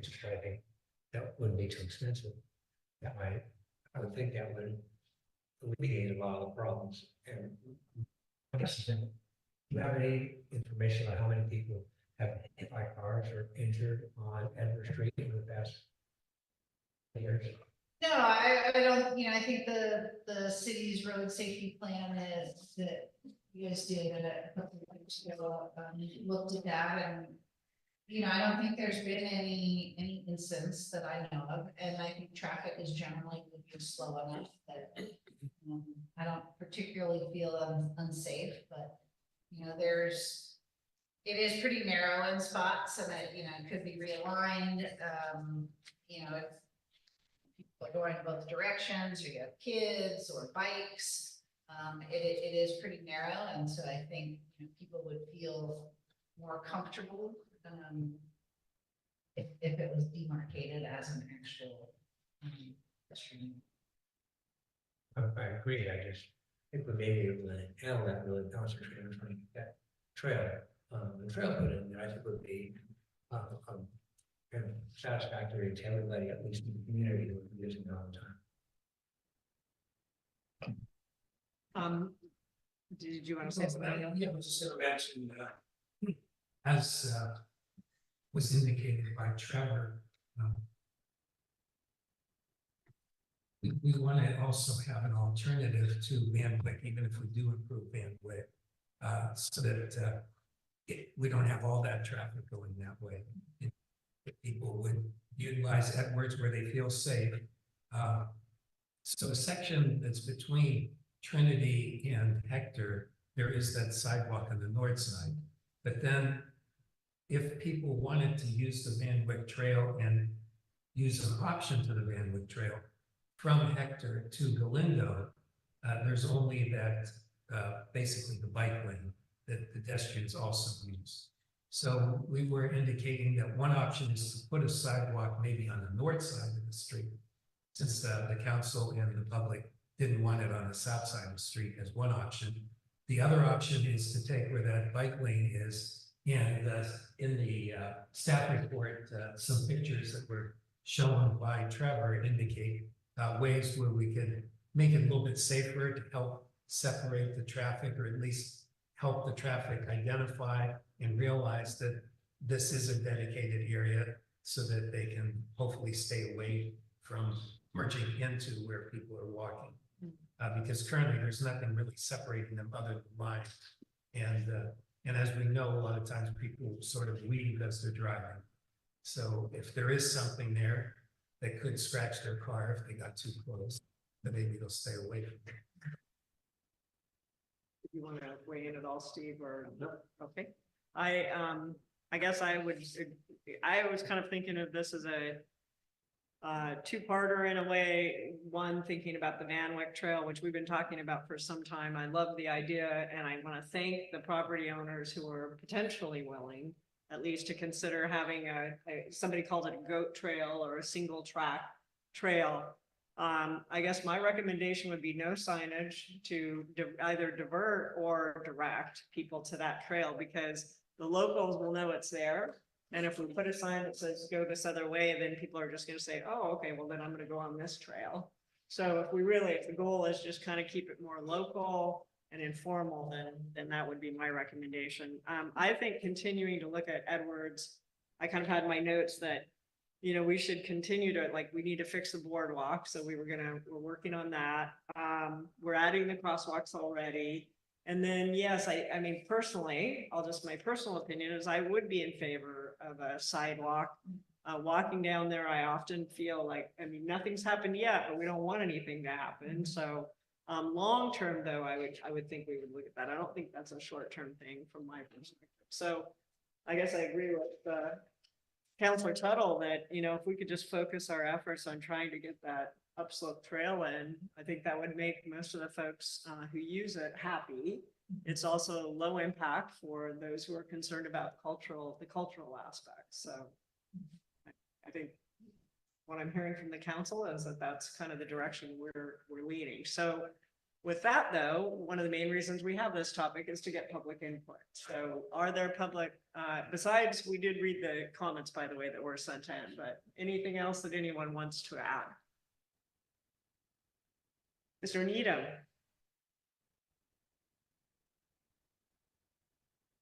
striping that wouldn't be too expensive. That might, I would think that would alleviate a lot of the problems. And I guess the thing, do you have any information on how many people have been hit by cars or injured on Edward Street in the past years? No, I don't, you know, I think the city's road safety plan that you guys did a couple of years ago, looked at that, and, you know, I don't think there's been any instance that I know of, and I think traffic is generally moving slow enough that I don't particularly feel unsafe, but, you know, it is pretty narrow in spots, and it, you know, it could be realigned, you know, if people are going both directions, or you have kids or bikes, it is pretty narrow, and so I think, you know, people would feel more comfortable if it was demarcated as an actual pedestrian. I agree. I just think we maybe really handle that really concentrate on trying to get that trail, the trail put in there. I think would be kind of satisfactory to everybody, at least in the community, who would be using it all the time. Did you want to say something? Yeah, I was just going to mention, as was indicated by Trevor, we want to also have an alternative to Van Wyck, even if we do improve Van Wyck, so that we don't have all that traffic going that way. If people would utilize Edwards where they feel safe. So a section that's between Trinity and Hector there is that sidewalk on the north side. But then if people wanted to use the Van Wyck Trail and use an option to the Van Wyck Trail from Hector to Galindo, there's only that, basically the bike lane that pedestrians also use. So we were indicating that one option is to put a sidewalk maybe on the north side of the street, since the council and the public didn't want it on the south side of the street as one option. The other option is to take where that bike lane is, and in the staff report, some pictures that were shown by Trevor indicate ways where we could make it a little bit safer to help separate the traffic, or at least help the traffic identify and realize that this is a dedicated area, so that they can hopefully stay away from merging into where people are walking. Because currently there's nothing really separating them other than line. And as we know, a lot of times people sort of weave as they're driving. So if there is something there that could scratch their car if they got too close, then maybe they'll stay away from it. If you want to weigh in at all, Steve, or no? Okay. I guess I was kind of thinking of this as a two-parter in a way. One, thinking about the Van Wyck Trail, which we've been talking about for some time. I love the idea, and I want to thank the property owners who are potentially willing, at least, to consider having somebody called it a goat trail or a single track trail. I guess my recommendation would be no signage to either divert or direct people to that trail, because the locals will know it's there. And if we put a sign that says go this other way, then people are just going to say, oh, okay, well then I'm going to go on this trail. So if the goal is just kind of keep it more local and informal, then that would be my recommendation. I think continuing to look at Edwards, I kind of had my notes that, we should continue to, we need to fix the boardwalk. So we're working on that. We're adding the crosswalks already. And then, yes, I mean, personally, my personal opinion is I would be in favor of a sidewalk. Walking down there, I often feel like, nothing's happened yet, but we don't want anything to happen. So long-term though, I would think we would look at that. I don't think that's a short-term thing from my perspective. So I guess I agree with Councilor Tuttle that, if we could just focus our efforts on trying to get that upslope trail in, I think that would make most of the folks who use it happy. It's also low impact for those who are concerned about the cultural aspects. So I think what I'm hearing from the council is that that's kind of the direction we're leaning. So with that though, one of the main reasons we have this topic is to get public input. So are there public, besides, we did read the comments, by the way, that were sent in, but anything else that anyone wants to add? Mr. Needham.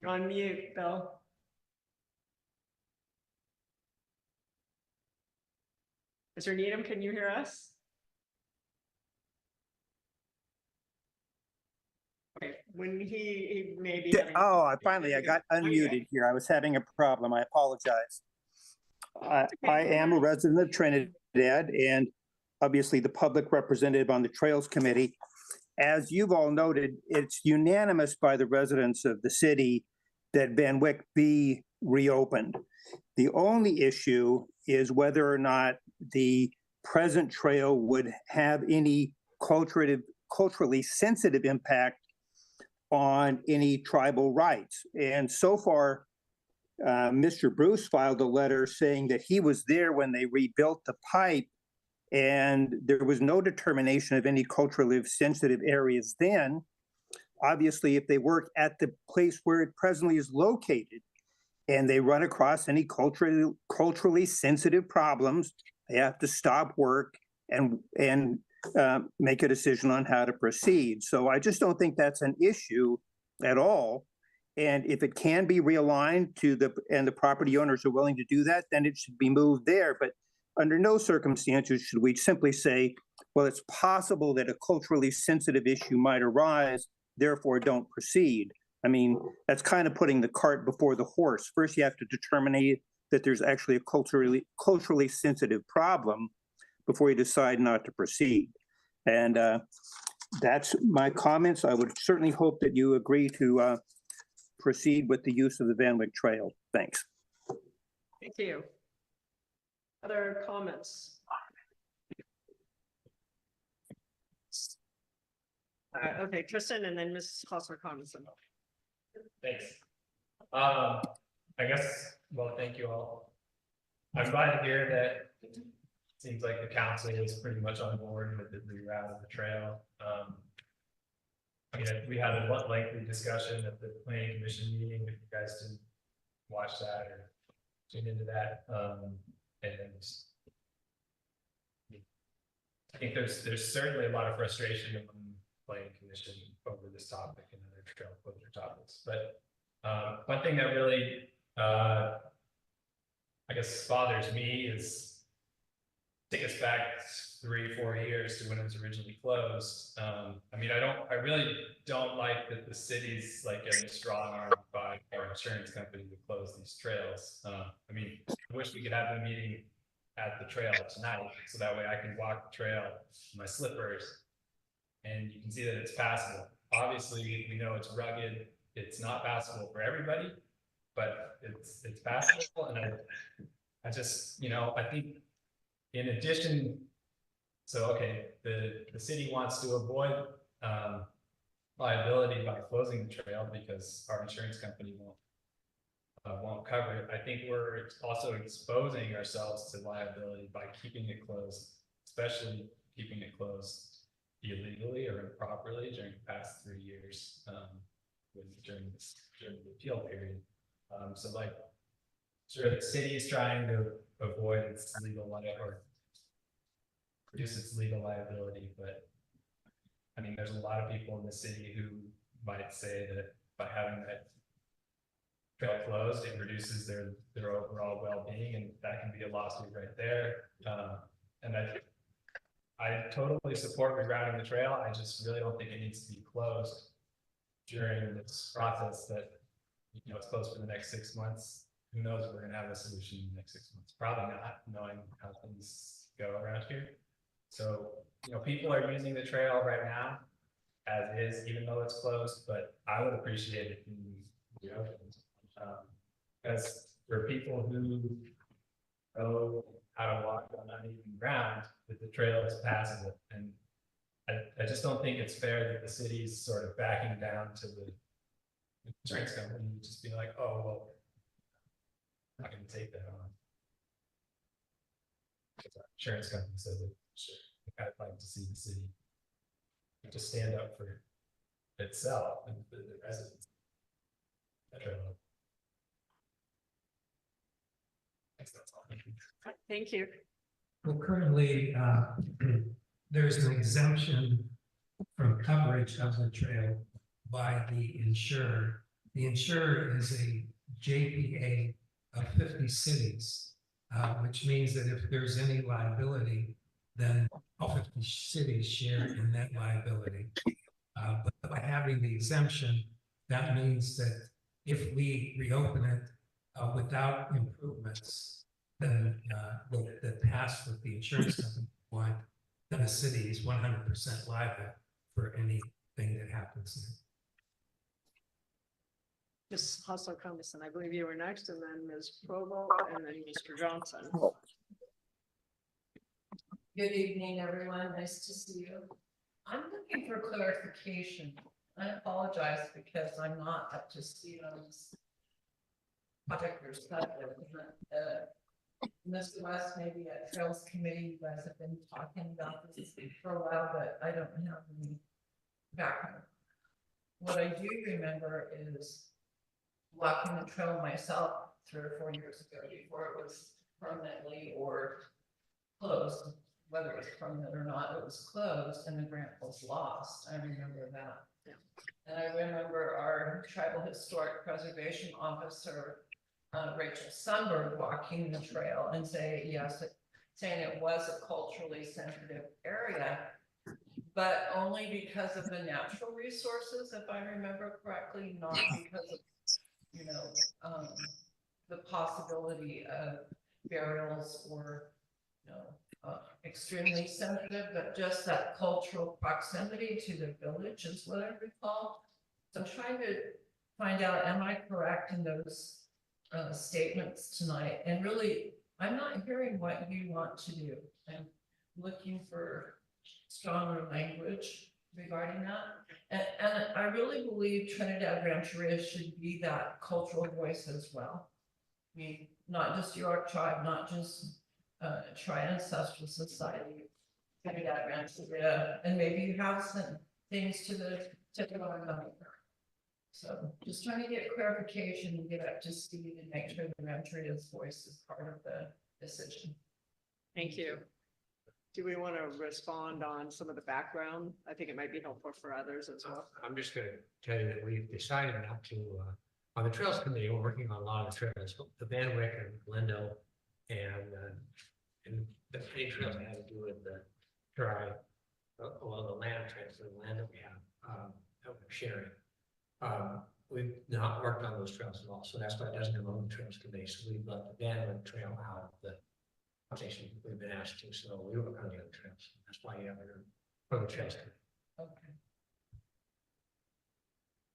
You're on mute, Bill. Mr. Needham, can you hear us? Okay, when he maybe. Oh, I got unmuted here. I was having a problem. I apologize. I am a resident of Trinidad and obviously the public representative on the Trails Committee. As you've all noted, it's unanimous by the residents of the city that Van Wyck be reopened. The only issue is whether or not the present trail would have any culturally sensitive impact on any tribal rights. And so far, Mr. Bruce filed a letter saying that he was there when they rebuilt the pipe, and there was no determination of any culturally sensitive areas then. Obviously, if they work at the place where it presently is located and they run across any culturally sensitive problems, they have to stop work and make a decision on how to proceed. So I just don't think that's an issue at all. And if it can be realigned and the property owners are willing to do that, then it should be moved there. But under no circumstances should we simply say, well, it's possible that a culturally sensitive issue might arise, therefore don't proceed. I mean, that's kind of putting the cart before the horse. First, you have to determine that there's actually a culturally sensitive problem before you decide not to proceed. And that's my comments. I would certainly hope that you agree to proceed with the use of the Van Wyck Trail. Thanks. Thank you. Other comments? Okay, Tristan and then Mrs. Hostler-Coniston. Thanks. I guess, well, thank you all. I'm glad to hear that it seems like the council is pretty much on board with the reroute of the trail. I mean, we had a lengthy discussion at the planning commission meeting, if you guys didn't watch that or tune into that. And I think there's certainly a lot of frustration among the planning commission over this topic and other trail closure topics. But one thing that really, I guess, bothers me is take us back 3-4 years to when it was originally closed. I mean, I really don't like that the city's like getting strong armed by our insurance company to close these trails. I mean, I wish we could have a meeting at the trail tonight, so that way I can walk the trail in my slippers and you can see that it's passable. Obviously, we know it's rugged. It's not passable for everybody, but it's passable. And I just, you know, I think in addition, so, okay, the city wants to avoid liability by closing the trail because our insurance company won't cover it. I think we're also exposing ourselves to liability by keeping it closed, especially keeping it closed illegally or improperly during the past 3 years during the appeal period. So like, sure, the city is trying to avoid its legal liability or reduce its legal liability, but I mean, there's a lot of people in the city who might say that by having that trail closed, it reduces their overall well-being, and that can be a lawsuit right there. And I totally support rerouting the trail. I just really don't think it needs to be closed during this process that, you know, it's closed for the next 6 months. Who knows if we're gonna have a solution in the next 6 months? Probably not, knowing how things go around here. So, you know, people are using the trail right now as is, even though it's closed, but I would appreciate it being reopened. Because for people who know how to walk on uneven ground, that the trail is passable. And I just don't think it's fair that the city's sort of backing down to the insurance company and just be like, oh, well, I'm not going to take that on. Because our insurance company says that sure, I'd like to see the city to stand up for itself and for the residents. That's all. Thank you. Well, currently, there's an exemption from coverage of the trail by the insurer. The insurer is a JPA of 50 cities, which means that if there's any liability, then all 50 cities share in that liability. But by having the exemption, that means that if we reopen it without improvements, then that pass with the insurance company, then the city is 100% liable for anything that happens. Ms. Hostler-Coniston, I believe you were next, and then Ms. Provo, and then Mr. Johnson. Good evening, everyone. Nice to see you. I'm looking for clarification. I apologize because I'm not up to speed on this project or stuff. Mr. West, maybe at Trails Committee, you guys have been talking about this for a while, but I don't have any background. What I do remember is walking the trail myself 3 or 4 years ago before it was permanently or closed. Whether it was permanent or not, it was closed and the grant was lost. I remember that. Yeah. And I remember our tribal historic preservation officer, Rachel Sunberg, walking the trail and saying it was a culturally sensitive area, but only because of the natural resources, if I remember correctly, not because of, you know, the possibility of burials or, you know, extremely sensitive, but just that cultural proximity to the village is what I recall. So I'm trying to find out, am I correct in those statements tonight? And really, I'm not hearing what you want to do. I'm looking for stronger language regarding that. And I really believe Trinidad Rancheria should be that cultural voice as well. I mean, not just York Tribe, not just Tri-Ancestral Society, Trinidad Rancheria, and maybe you have some things to the tip of our tongue. So just trying to get clarification and get up to speed and make sure the Rancheria's voice is part of the decision. Thank you. Do we want to respond on some of the background? I think it might be helpful for others as well. I'm just gonna tell you that we've decided not to, on the Trails Committee, we're working on a lot of the trails, the Van Wyck and Glendo and the main trails that have to do with the dry, well, the land trails, the land that we have, that we're sharing. We've not worked on those trails at all, so that's why it doesn't come on the Trails Committee. So we've left the Van Wyck Trail out of the conversation we've been asked to, so we work on the other trails. That's why you haven't heard from the Trails Committee. Okay.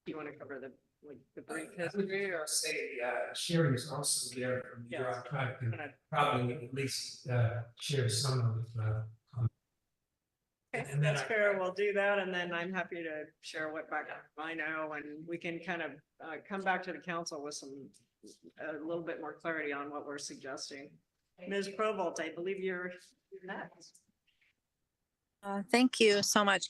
Do you want to cover the, like, the brief history or? Say, Sherry is also there from the Yes. York Tribe, can Gonna- probably at least share some of Okay, and then that's fair. We'll do that. And then I'm happy to share what background I know, and we can kind of come back to the council with a little bit more clarity on what we're suggesting. Ms. Provolt, I believe you're next. Thank you so much,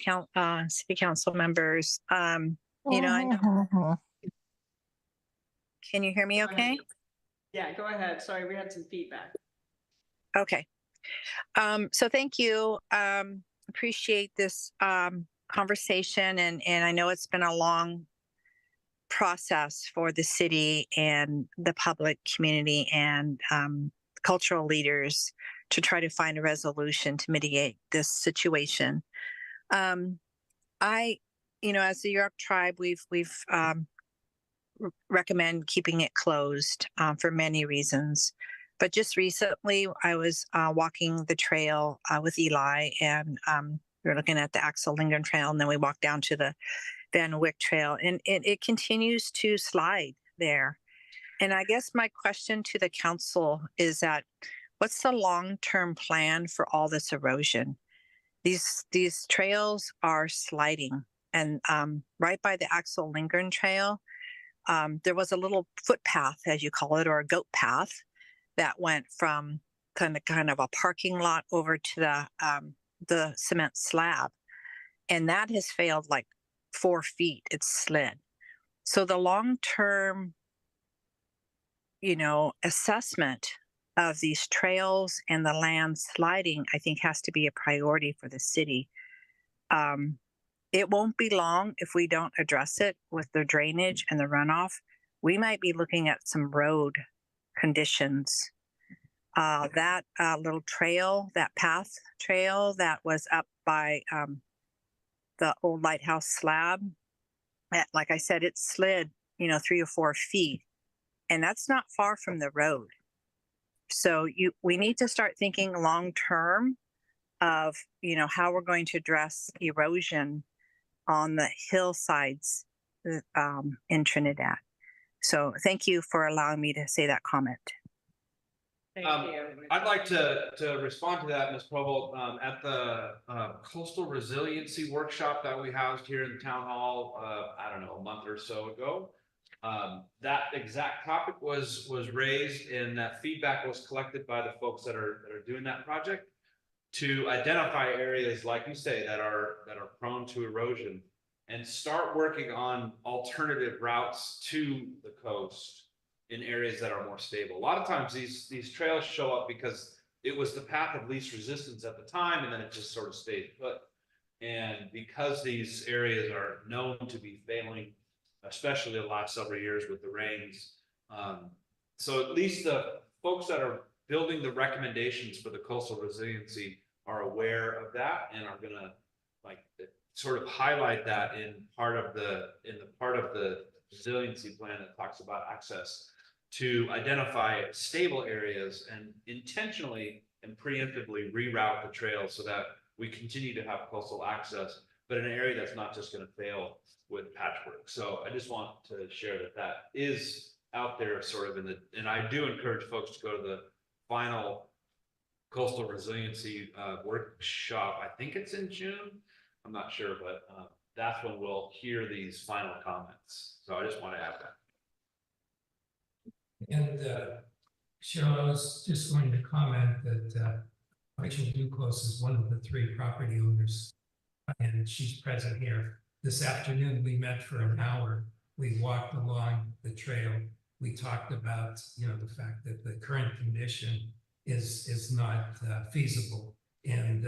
city council members. You know, I know. Can you hear me okay? Yeah, go ahead. Sorry, we had some feedback. Okay. So thank you. Appreciate this conversation, and I know it's been a long process for the city and the public community and cultural leaders to try to find a resolution to mitigate this situation. As the York Tribe, we've recommend keeping it closed for many reasons. But just recently, I was walking the trail with Eli, and we were looking at the Axel Lindgren Trail, and then we walked down to the Van Wyck Trail, and it continues to slide there. And I guess my question to the council is that, what's the long-term plan for all this erosion? These trails are sliding, and right by the Axel Lindgren Trail, there was a little footpath, as you call it, or a goat path, that went from kind of a parking lot over to the cement slab, and that has failed like 4 feet. It's slid. So the long-term, assessment of these trails and the land sliding, I think, has to be a priority for the city. It won't be long if we don't address it with the drainage and the runoff. We might be looking at some road conditions. That little trail, that path trail that was up by the old lighthouse slab, like I said, it slid, 3 or 4 feet, and that's not far from the road. So we need to start thinking long term of, how we're going to address erosion on the hillsides in Trinidad. So thank you for allowing me to say that comment. Thank you. I'd like to respond to that, Ms. Provolt. At the coastal resiliency workshop that we housed here in the town hall, I don't know, a month or so ago, that exact topic was raised, and that feedback was collected by the folks that are doing that project to identify areas, like you say, that are prone to erosion, and start working on alternative routes to the coast in areas that are more stable. A lot of times these trails show up because it was the path of least resistance at the time, and then it just sort of stayed put. And because these areas are known to be failing, especially the last several years with the rains, so at least the folks that are building the recommendations for the coastal resiliency are aware of that, and are gonna sort of highlight that in the part of the resiliency plan that talks about access, to identify stable areas and intentionally and preemptively reroute the trail so that we continue to have coastal access, but in an area that's not just gonna fail with patchwork. So I just want to share that that is out there sort of in the, and I do encourage folks to go to the final coastal resiliency workshop. I think it's in June. I'm not sure, but that's when we'll hear these final comments. So I just want to add that. And Cheryl, I was just going to comment that Rachel Duclos is one of the 3 property owners, and she's present here. This afternoon, we met for an hour. We walked along the trail. We talked about, the fact that the current condition is not feasible, and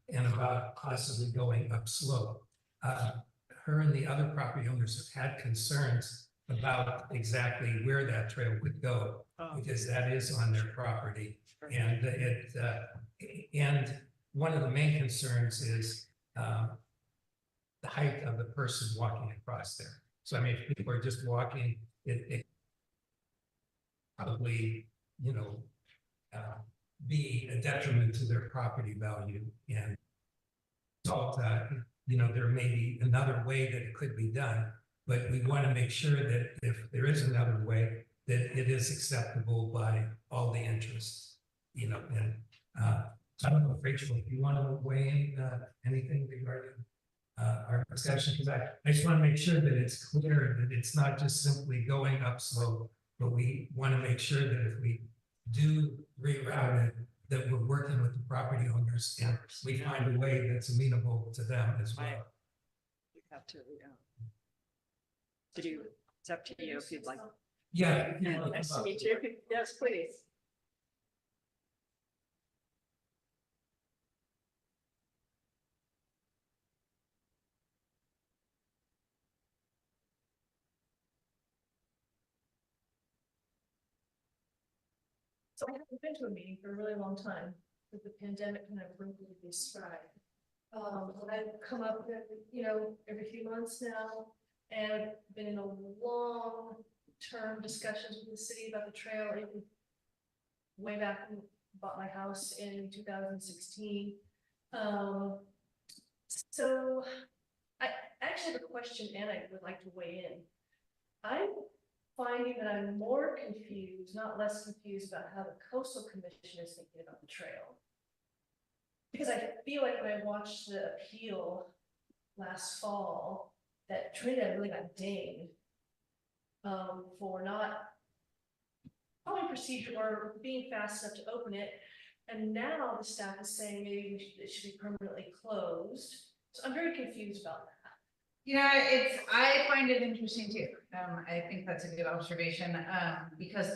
about possibly going upslope. Her and the other property owners have had concerns about exactly where that trail would go, because that is on their property. And and one of the main concerns is the height of the person walking across there. So I mean, if people are just walking, it probably, be a detriment to their property value. And so, there may be another way that it could be done, but we want to make sure that if there is another way, that it is acceptable by all the interests, and I don't know, Rachel, if you want to weigh in anything regarding our discussion, because I just want to make sure that it's clear that it's not just simply going upslope, but we want to make sure that if we do reroute it, that we're working with the property owners and we find a way that's amenable to them as well. We have to, it's up to you if you'd like. Yeah. Nice to meet you. Yes, please. So I haven't been to a meeting for a really long time, with the pandemic kind of broke into this stride. But I've come up, every few months now, and I've been in a long-term discussions with the city about the trail. Even way back when I bought my house in 2016. So I actually have a question, and I would like to weigh in. I'm finding that I'm more confused, not less confused, about how the Coastal Commission is thinking about the trail. Because I feel like when I watched the appeal last fall, that Trinidad really got dinged for not following procedure or being fast enough to open it. And now the staff is saying maybe it should be permanently closed. So I'm very confused about that. I find it interesting too. I think that's a good observation, because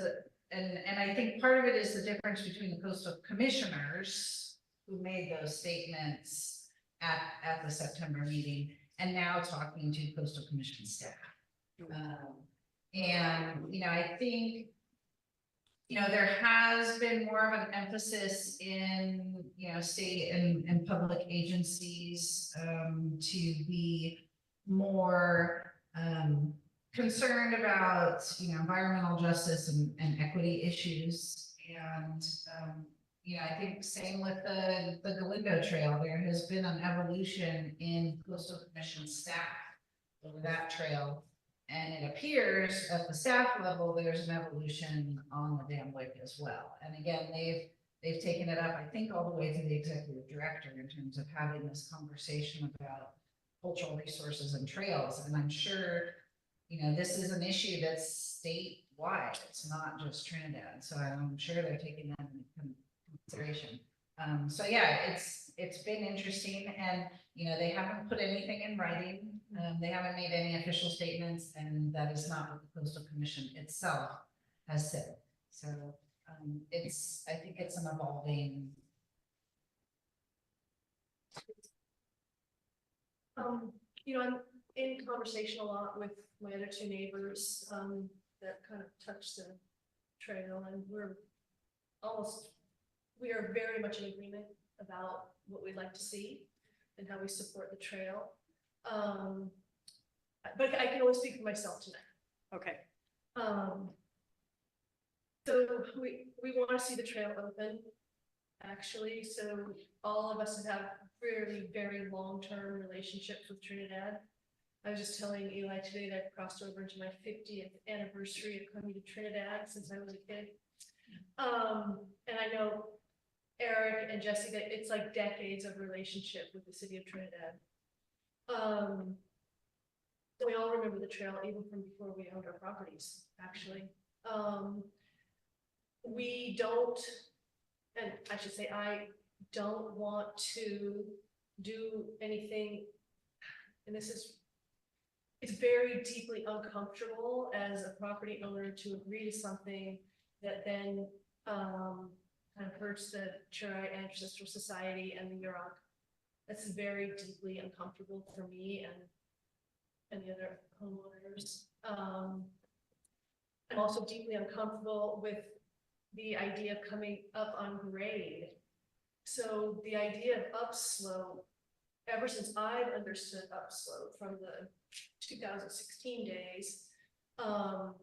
and I think part of it is the difference between the coastal commissioners who made those statements at the September meeting and now talking to coastal commission staff. I think, there has been more of an emphasis in, state and public agencies to be more concerned about, environmental justice and equity issues. And, I think same with the Galindo Trail, there has been an evolution in Coastal Commission staff over that trail. And it appears at the staff level, there's an evolution on the Dam Wick as well. And again, they've taken it up, I think, all the way to the executive director in terms of having this conversation about cultural resources and trails. And I'm sure, this is an issue that's statewide. It's not just Trinidad. So I'm sure they're taking that into consideration. So yeah, it's been interesting, and they haven't put anything in writing. They haven't made any official statements, and that is not what the Coastal Commission itself has said. So I think it's an evolving. I'm in conversation a lot with my other 2 neighbors that kind of touch the trail, and we are very much in agreement about what we'd like to see and how we support the trail. But I can only speak for myself tonight. Okay. So we want to see the trail open. actually, so all of us have really very long-term relationships with Trinidad. I was just telling Eli today that I've crossed over into my 50th anniversary of coming to Trinidad since I was a kid. And I know Eric and Jesse, that it's like decades of relationship with the city of Trinidad. We all remember the trail even from before we owned our properties, actually. We don't, and I should say, I don't want to do anything, and this is, it's very deeply uncomfortable as a property owner to agree to something that then kind of hurts the Chari Ancestral Society and the Yurok. That's very deeply uncomfortable for me and the other homeowners. I'm also deeply uncomfortable with the idea of coming up on grade. So the idea of upslope, ever since I've understood upslope from the 2016 days, and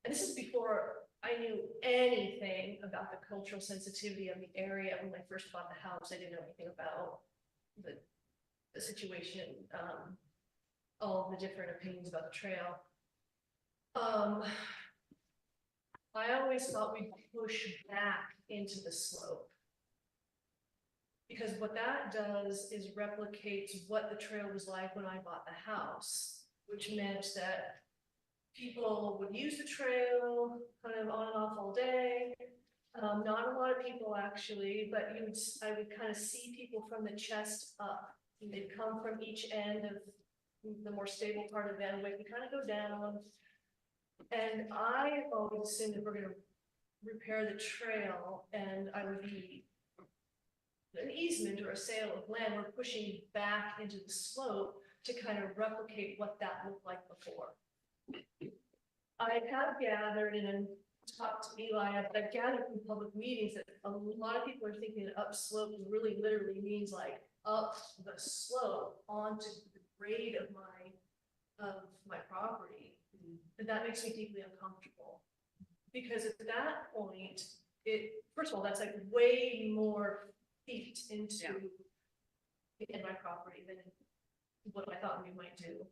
this is before I knew anything about the cultural sensitivity of the area. When I first bought the house, I didn't know anything about the situation, all of the different opinions about the trail. I always thought we'd push back into the slope, because what that does is replicates what the trail was like when I bought the house, which meant that people would use the trail kind of on and off all day. Not a lot of people actually, but I would kind of see people from the chest up. They'd come from each end of the more stable part of Van Wyck and kind of go down. And I always assumed that we're going to repair the trail and I would be an easement or a sale of land. We're pushing back into the slope to kind of replicate what that looked like before. I have gathered and talked to Eli, I've gathered from public meetings that a lot of people are thinking that upslope really literally means like up the slope onto the grade of my property. And that makes me deeply uncomfortable, because at that point, first of all, that's like way more feet into in my property than what I thought we might do.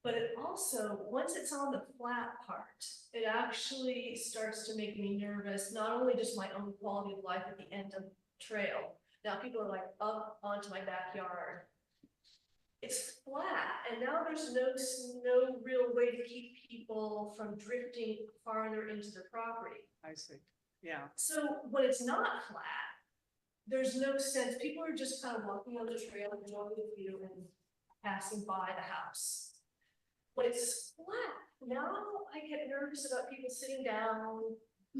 But it also, once it's on the flat part, it actually starts to make me nervous, not only just my own quality of life at the end of the trail. Now people are like up onto my backyard. It's flat, and now there's no real way to keep people from drifting farther into the property. I see. Yeah. So when it's not flat, there's no sense. People are just kind of walking on the trail, enjoying the view and passing by the house. When it's flat, now I get nervous about people sitting down.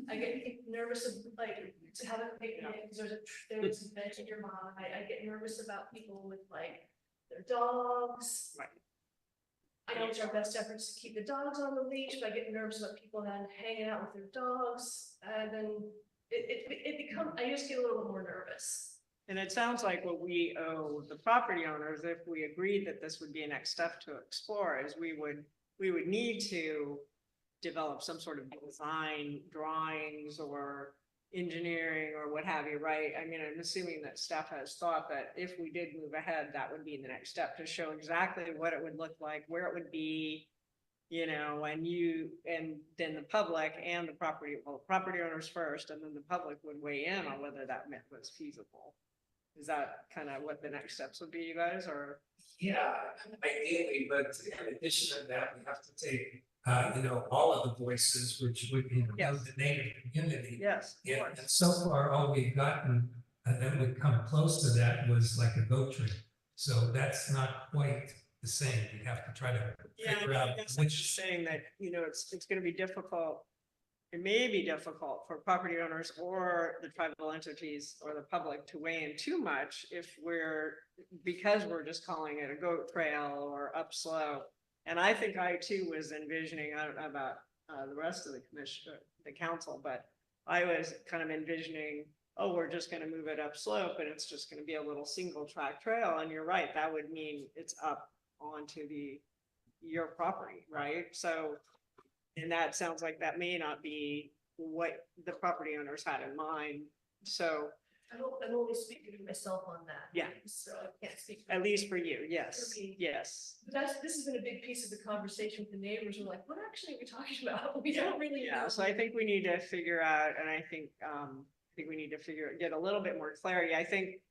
I get nervous of like to have a picnic because there's a bench nearby. I get nervous about people with like their dogs. Right. I know it's our best efforts to keep the dogs on the leash, but I get nervous about people then hanging out with their dogs. And then it becomes, I just get a little bit more nervous. And it sounds like what we owe the property owners, if we agreed that this would be a next step to explore, is we would need to develop some sort of design drawings or engineering or what have you, right? I mean, I'm assuming that staff has thought that if we did move ahead, that would be the next step, to show exactly what it would look like, where it would be, you know, and then the public and the property owners first, and then the public would weigh in on whether that was feasible. Is that kind of what the next steps would be, you guys, or? Yeah, ideally, but in addition to that, we have to take, all of the voices, which would be Yes. the native community. Yes. Of And course. and so far, all we've gotten that would come close to that was like a goat tree. So that's not quite the same. You have to try to figure out I guess I'm just which. saying that, it's going to be difficult. It may be difficult for property owners or the tribal entities or the public to weigh in too much because we're just calling it a goat trail or upslope. And I think I too was envisioning, I don't know about the rest of the commission, the council, but I was kind of envisioning, oh, we're just going to move it upslope and it's just going to be a little single track trail. And you're right, that would mean it's up onto your property, right? So, and that sounds like that may not be what the property owners had in mind So I'm only speaking to myself on that. Yeah. So I can't speak. at least for you, yes, For me. yes. This has been a big piece of the conversation with the neighbors. We're like, what actually are we talking about? We don't really Yeah, know. so I think we need to figure out, and I think we need to get a little bit more clarity. I think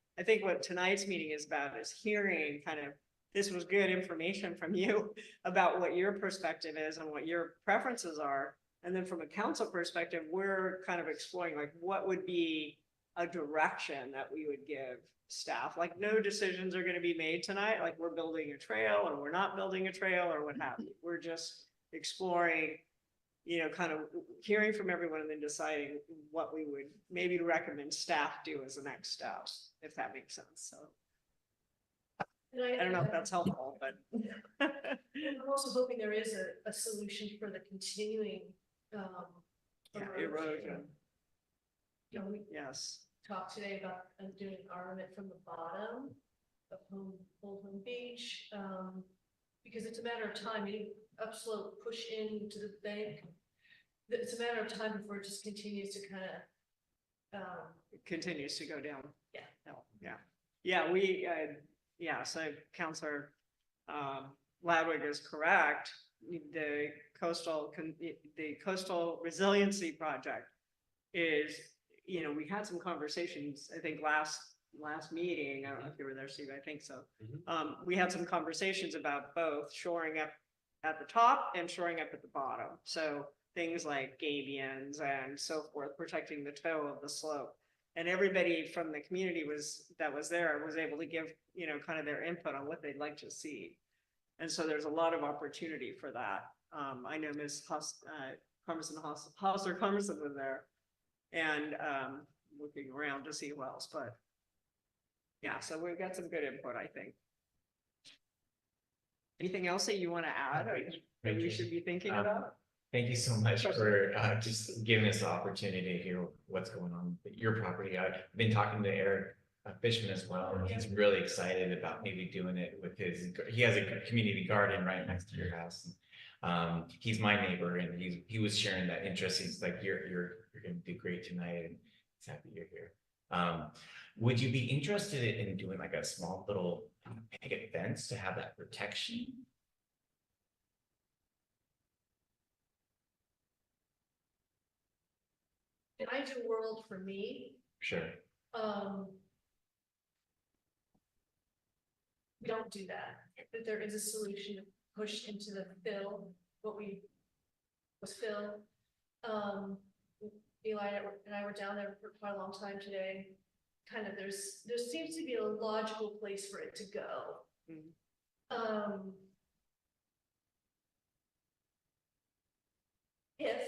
what tonight's meeting is about is hearing kind of, this was good information from you about what your perspective is and what your preferences are. And then from a council perspective, we're kind of exploring like what would be a direction that we would give staff. Like no decisions are going to be made tonight, like we're building a trail or we're not building a trail or what have you. We're just exploring, kind of hearing from everyone and then deciding what we would maybe recommend staff do as the next step, if that makes sense. So And I don't know if that's helpful, but I'm also hoping there is a solution for the continuing erosion. You know, we Yes. talked today about doing armament from the bottom of Old Home Beach, because it's a matter of time. You upslope, push into the bank. It's a matter of time before it just continues to kind of. It continues to go down. Yeah. Yeah. So Councilor Ladwig is correct. The coastal resiliency project is, we had some conversations, I think last meeting. I don't know if you were there, Steve, I think so. We had some conversations about both shoring up at the top and shoring up at the bottom. So things like gabions and so forth, protecting the toe of the slope. And everybody from the community that was there was able to give, kind of their input on what they'd like to see. And so there's a lot of opportunity for that. I know Ms. Carmison was there and looking around to see who else, but yeah, so we've got some good input, I think. Anything else that you want to add or that we should be thinking about? Thank you so much for just giving us the opportunity to hear what's going on with your property. I've been talking to Eric Fishman as well, and he's really excited about maybe doing it with he has a community garden right next to your house. He's my neighbor, and he was sharing that interest. He's like, you're going to do great tonight, and he's happy you're here. Would you be interested in doing like a small little picket fence to have that protection? An ideal world for me, Sure. we don't do that, but there is a solution to push into the fill, was fill. Eli and I were down there for quite a long time today. Kind of, there seems to be a logical place for it to go. If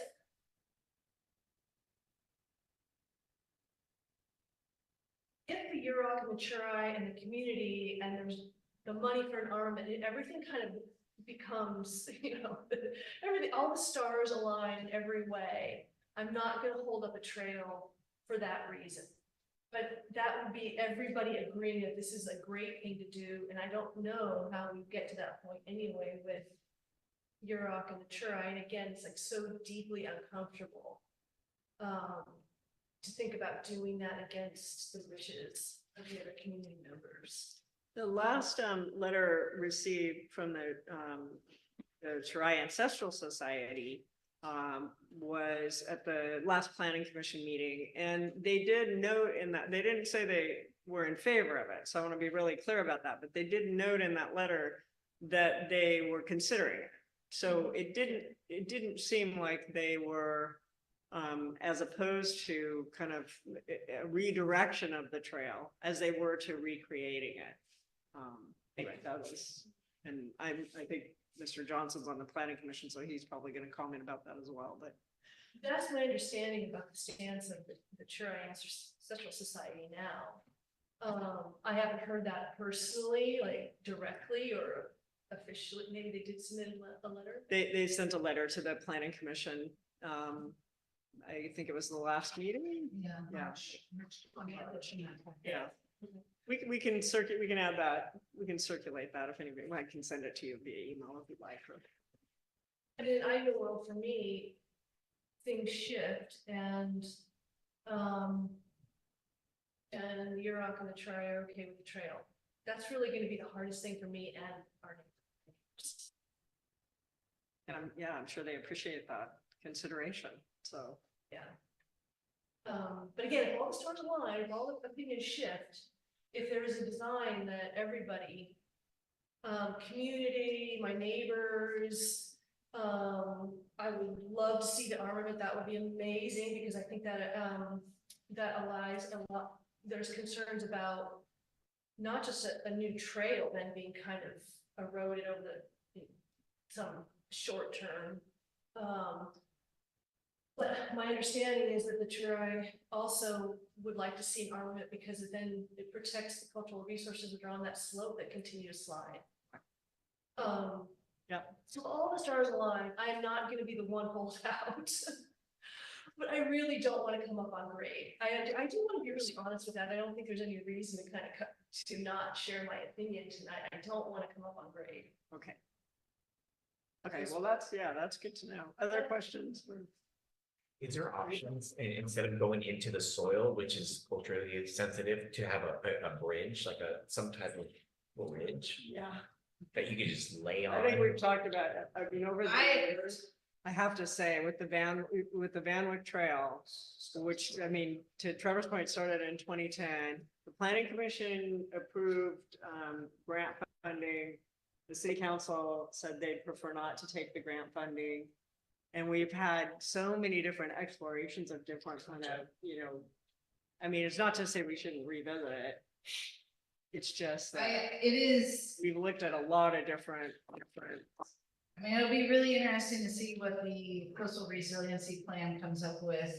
the Yurok and the Churai and the community and there's the money for an armament, everything kind of becomes, everything, all the stars align in every way. I'm not going to hold up a trail for that reason. But that would be everybody agreeing that this is a great thing to do. And I don't know how we get to that point anyway with Yurok and the Churai. And again, it's like so deeply uncomfortable to think about doing that against the wishes of the other community members. The last letter received from the Churai Ancestral Society was at the last Planning Commission meeting, and they did note in that, they didn't say they were in favor of it, so I want to be really clear about that, but they did note in that letter that they were considering it. So it didn't seem like they were as opposed to kind of a redirection of the trail as they were to recreating it. Anyway, that was, and I think Mr. Johnson's on the Planning Commission, so he's probably going to comment about that as well, but. That's my understanding about the stance of the Churai Ancestral Society now. I haven't heard that personally, like directly or officially. Maybe they did submit a letter. They sent a letter to the Planning Commission. I think it was the last meeting. Yeah. Yeah. We can add that. We can circulate that if anybody. I can send it to you via email if you'd like. I mean, I know, well, for me, things shift, and and you're not gonna try, are okay with the trail. That's really gonna be the hardest thing for me and our neighbors. And I'm sure they appreciate that consideration, so. Yeah. But again, if all the stars align, if all the opinions shift, if there is a design that everybody, community, my neighbors, I would love to see the armament. That would be amazing because I think that, that allows a lot, there's concerns about not just a new trail then being kind of eroded over some short term. But my understanding is that the TRI also would like to see an armament because then it protects the cultural resources that are on that slope that continue to slide. Yeah. So all the stars align. I am not going to be the one hold out. But I really don't want to come up on grade. I do want to be really honest with that. I don't think there's any reason to to not share my opinion tonight. I don't want to come up on grade. Okay. Okay, well, that's good to know. Other questions? Is there options instead of going into the soil, which is culturally sensitive, to have a bridge, like some type of bridge Yeah. that you could just lay on? I think we've talked about it. I mean, over the I- years, I have to say, with the Van Wyck Trail, which, I mean, to Trevor's point, started in 2010. The planning commission approved grant funding. The city council said they'd prefer not to take the grant funding. And we've had so many different explorations of different kind of, I mean, it's not to say we shouldn't revisit it. It's just that It is, we've looked at a lot of different. I mean, it'll be really interesting to see what the coastal resiliency plan comes up with.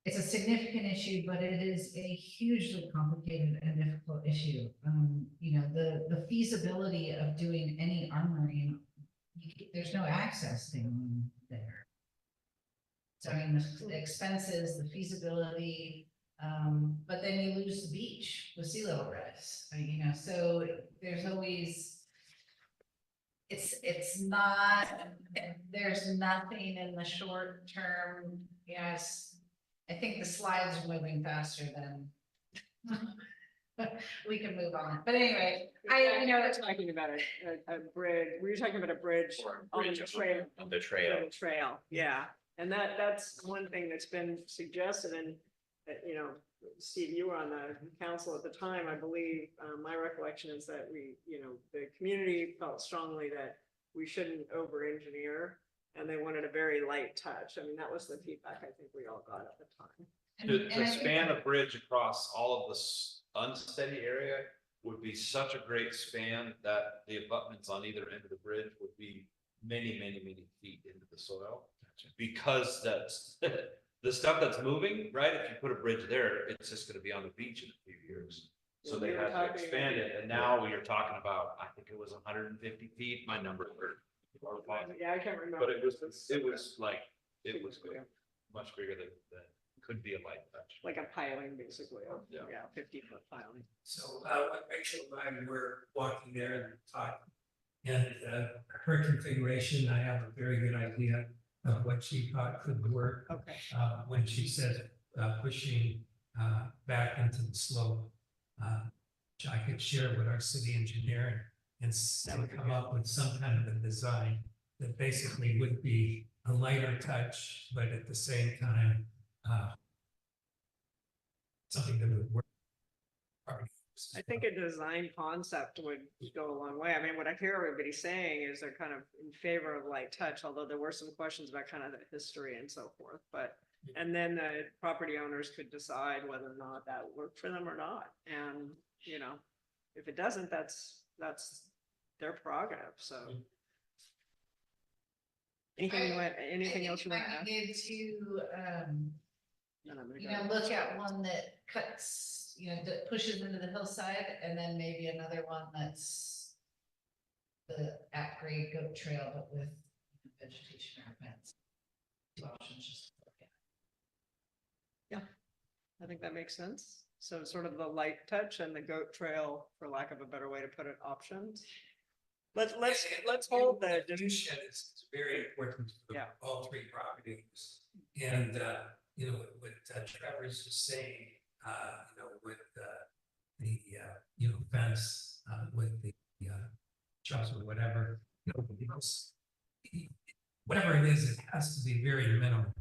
It's a significant issue, but it is a hugely complicated and difficult issue. The feasibility of doing any armoring, there's no access down there. So I mean, the expenses, the feasibility, but then you lose the beach with sea level rise. So there's always, it's not, there's nothing in the short term. Yes, I think the slides are moving faster than we can move on. But anyway, We're talking about a bridge. We were talking about a bridge on the trail. On the trail. Trail, yeah. And that's one thing that's been suggested, and Steve, you were on the council at the time, I believe. My recollection is that the community felt strongly that we shouldn't over-engineer, and they wanted a very light touch. I mean, that was the feedback I think we all got at the time. To span a bridge across all of this unsteady area would be such a great span that the abutments on either end of the bridge would be many, many, many feet into the soil. Because that's the stuff that's moving, right? If you put a bridge there, it's just gonna be on the beach in a few years. So they had to expand it, and now you're talking about, I think it was 150 feet, my number. Yeah, I can't remember. But it was much bigger than could be a light touch. Like a piling, basically. Yeah. 50-foot piling. So when Rachel and I were walking there and talking, and her configuration, I have a very good idea of what she thought could work. Okay. When she said pushing back into the slope, which I could share with our city engineer and come up with some kind of a design that basically would be a lighter touch, but at the same time, something that would work. I think a design concept would go a long way. I mean, what I hear everybody saying is they're kind of in favor of light touch, although there were some questions about kind of the history and so forth. And then the property owners could decide whether or not that would work for them or not. And, if it doesn't, that's their prerogative. So. Anything else you want to add? Good to, look at one that cuts, that pushes into the hillside, and then maybe another one that's the at-grade goat trail, but with vegetation or fence. Two options just to look at. Yeah, I think that makes sense. So sort of the light touch and the goat trail, for lack of a better way to put it, options. Let's hold the Shed is very important for Yeah. all three properties. And you know, what Trevor's just saying, you know, with the, you know, fence, with the shrubs or whatever, you know, because whatever it is, it has to be very minimal.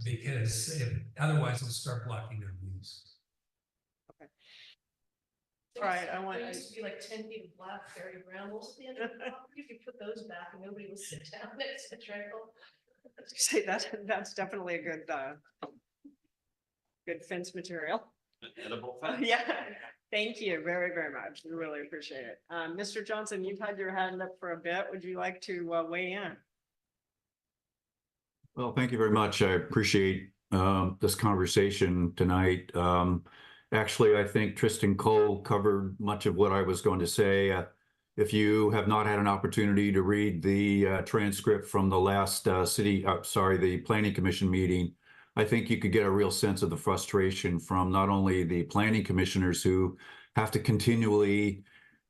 Because otherwise it'll start blocking their views. All right, I want- There used to be like 10 feet of blackberry brambles at the end of the property. If you put those back and nobody will sit down next to the trail. Say that's definitely a good, good fence material. Edible fence. Yeah, thank you very, very much. We really appreciate it. Mr. Johnson, you've had your hand up for a bit. Would you like to weigh in? Well, thank you very much. I appreciate this conversation tonight. Actually, I think Tristan Cole covered much of what I was going to say. If you have not had an opportunity to read the transcript from the last the Planning Commission meeting, I think you could get a real sense of the frustration from not only the planning commissioners who have to continually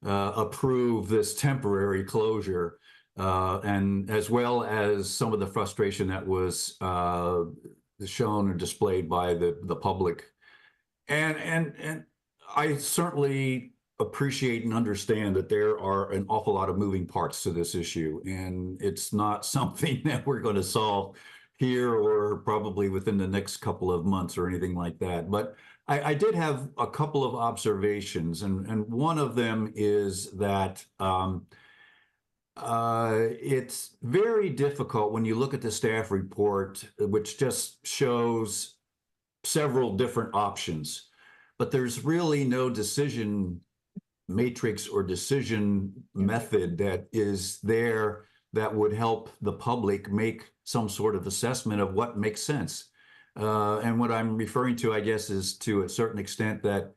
approve this temporary closure, and as well as some of the frustration that was shown and displayed by the public. And I certainly appreciate and understand that there are an awful lot of moving parts to this issue, and it's not something that we're going to solve here or probably within the next couple of months or anything like that. But I did have a couple of observations, and one of them is that it's very difficult when you look at the staff report, which just shows several different options, but there's really no decision matrix or decision method that is there that would help the public make some sort of assessment of what makes sense. And what I'm referring to, I guess, is to a certain extent that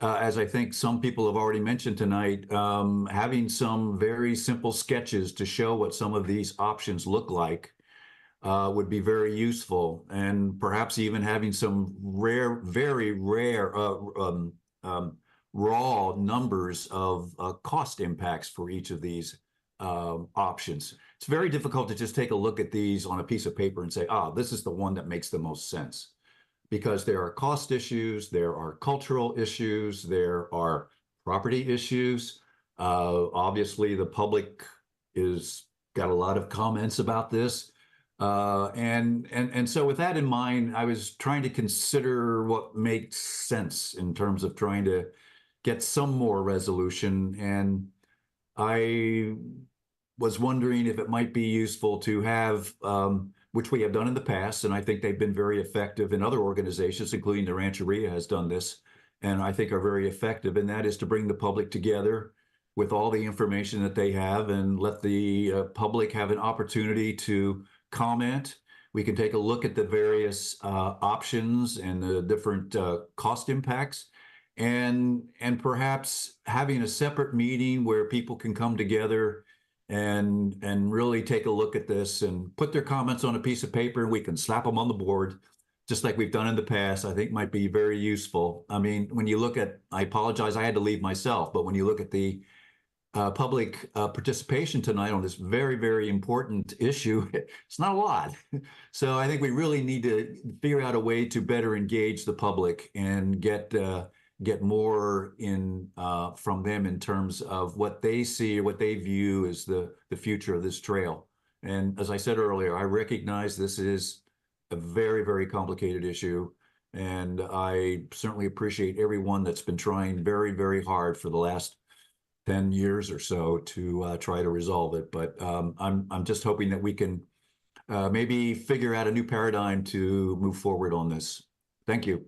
as I think some people have already mentioned tonight, having some very simple sketches to show what some of these options look like would be very useful, and perhaps even having some very rare, raw numbers of cost impacts for each of these options. It's very difficult to just take a look at these on a piece of paper and say, this is the one that makes the most sense. Because there are cost issues, there are cultural issues, there are property issues. Obviously, the public is got a lot of comments about this. And so with that in mind, I was trying to consider what makes sense in terms of trying to get some more resolution. And I was wondering if it might be useful to have, which we have done in the past, and I think they've been very effective in other organizations, including the Rancheria has done this, and I think are very effective, and that is to bring the public together with all the information that they have and let the public have an opportunity to comment. We can take a look at the various options and the different cost impacts, and perhaps having a separate meeting where people can come together and really take a look at this and put their comments on a piece of paper, and we can slap them on the board, just like we've done in the past. I think might be very useful. I mean, when you look at, I apologize, I had to leave myself, but when you look at the public participation tonight on this very, very important issue, it's not a lot. So I think we really need to figure out a way to better engage the public and get more in from them in terms of what they see or what they view as the future of this trail. And as I said earlier, I recognize this is a very, very complicated issue. And I certainly appreciate everyone that's been trying very, very hard for the last 10 years or so to try to resolve it. But I'm just hoping that we can maybe figure out a new paradigm to move forward on this. Thank you.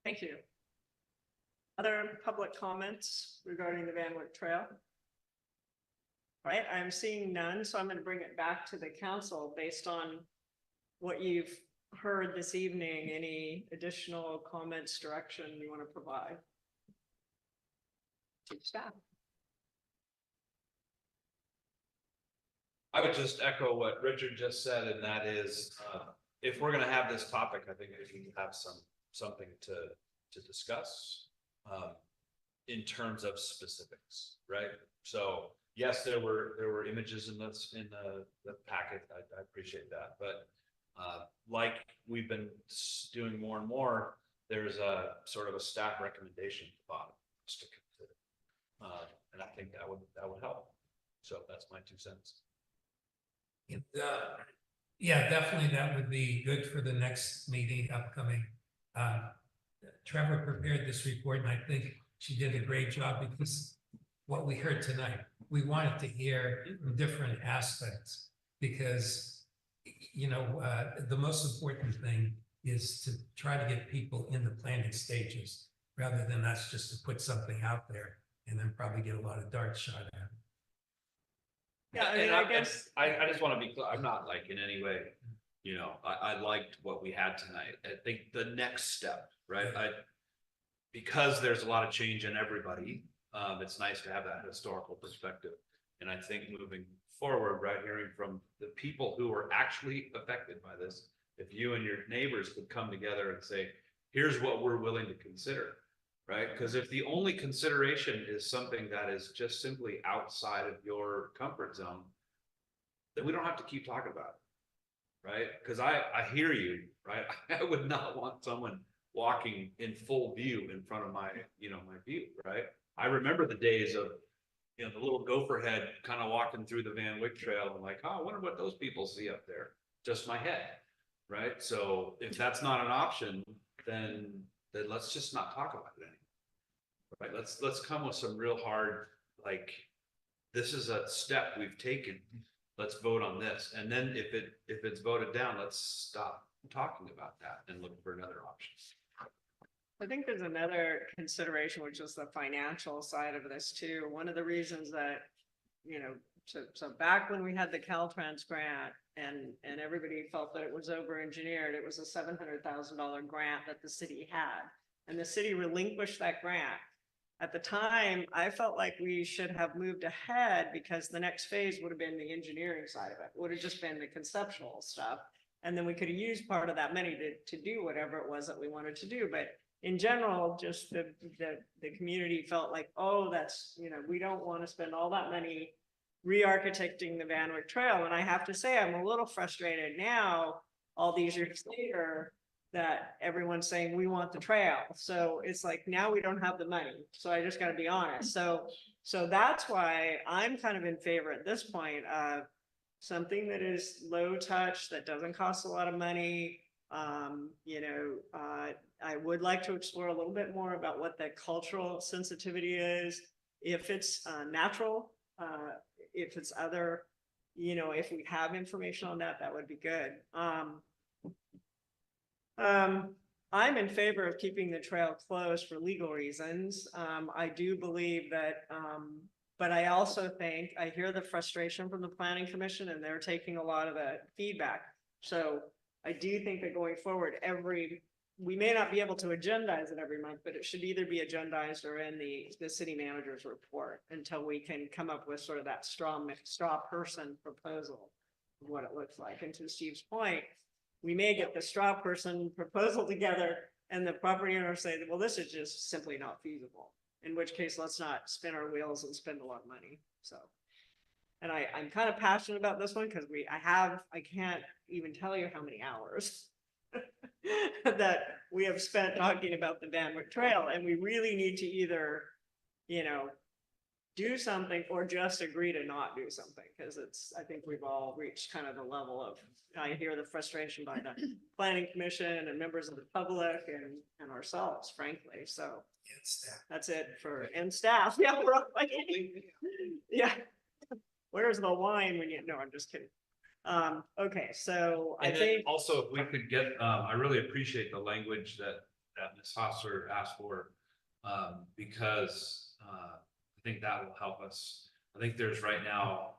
Thank you. Other public comments regarding the Van Wyck Trail? All right, I'm seeing none, so I'm going to bring it back to the council based on what you've heard this evening. Any additional comments, direction you want to provide to staff? I would just echo what Richard just said, and that is, if we're going to have this topic, I think we need to have something to discuss in terms of specifics, right? So yes, there were images in the packet. I appreciate that, but Like we've been doing more and more, there's a sort of a staff recommendation at the bottom just to consider. And I think that would help. So that's my 2 cents. Yeah, definitely that would be good for the next meeting upcoming. Trevor prepared this report and I think she did a great job because what we heard tonight, we wanted to hear from different aspects because, you know, the most important thing is to try to get people in the planning stages rather than us just to put something out there and then probably get a lot of darts shot at it. Yeah, I mean, And I guess, I just want to be clear, I'm not like in any way, you know, I liked what we had tonight. I think the next step, right? Because there's a lot of change in everybody, it's nice to have that historical perspective. And I think moving forward, right, hearing from the people who are actually affected by this, if you and your neighbors could come together and say, here's what we're willing to consider, right? Because if the only consideration is something that is just simply outside of your comfort zone, then we don't have to keep talking about it, right? Because I hear you, right? I would not want someone walking in full view in front of my, you know, my view, right? I remember the days of, you know, the little gopher head kind of walking through the Van Wyck Trail and like, oh, I wonder what those people see up there. Just my head, right? So if that's not an option, then let's just not talk about it anymore, right? Let's come with some real hard, like, this is a step we've taken. Let's vote on this. And then if it's voted down, let's stop talking about that and look for another option. I think there's another consideration, which is the financial side of this too. One of the reasons that, you know, so back when we had the Caltrans grant and everybody felt that it was over-engineered, it was a $700,000 grant that the city had. And the city relinquished that grant. At the time, I felt like we should have moved ahead because the next phase would have been the engineering side of it, would have just been the conceptual stuff. And then we could have used part of that money to do whatever it was that we wanted to do. But in general, just the community felt like, oh, that's, you know, we don't want to spend all that money re-architecting the Van Wyck Trail. And I have to say, I'm a little frustrated now, all these years later, that everyone's saying we want the trail. So it's like, now we don't have the money. So I just got to be honest. So that's why I'm kind of in favor at this point of something that is low touch, that doesn't cost a lot of money. You know, I would like to explore a little bit more about what the cultural sensitivity is. If it's natural, if it's other, you know, if we have information on that, that would be good. I'm in favor of keeping the trail closed for legal reasons. I do believe that, but I also think, I hear the frustration from the Planning Commission and they're taking a lot of the feedback. So I do think that going forward, we may not be able to agendize it every month, but it should either be agendized or in the city manager's report until we can come up with sort of that straw person proposal of what it looks like. And to Steve's point, we may get the straw person proposal together and the property owner say, well, this is just simply not feasible. In which case, let's not spin our wheels and spend a lot of money. So, and I'm kind of passionate about this one because I can't even tell you how many hours that we have spent talking about the Van Wyck Trail. And we really need to either, you know, do something or just agree to not do something. Because I think we've all reached kind of the level of, I hear the frustration by the Planning Commission and members of the public and ourselves, frankly. So that's it for, and staff. Yeah, we're all like, yeah. Where's the wine when you, no, I'm just kidding. Okay, so I And then think. also, if we could get, I really appreciate the language that Ms. Hosser asked for, because I think that will help us. I think there's right now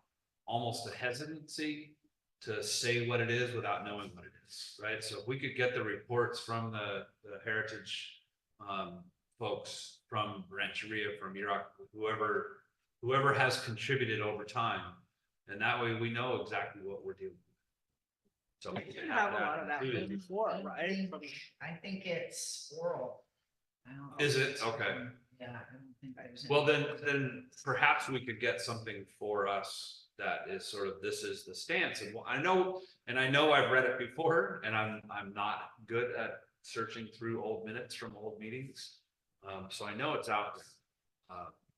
almost a hesitancy to say what it is without knowing what it is, right? So if we could get the reports from the heritage folks, from Rancheria, from Iraq, whoever has contributed over time, and that way we know exactly what we're doing. So we can have a lot of that before, right? I think it's oral. Is it? Okay. Yeah, I don't think there's. Well, then perhaps we could get something for us that is sort of, this is the stance. And I know I've read it before, and I'm not good at searching through old minutes from old meetings. So I know it's out there.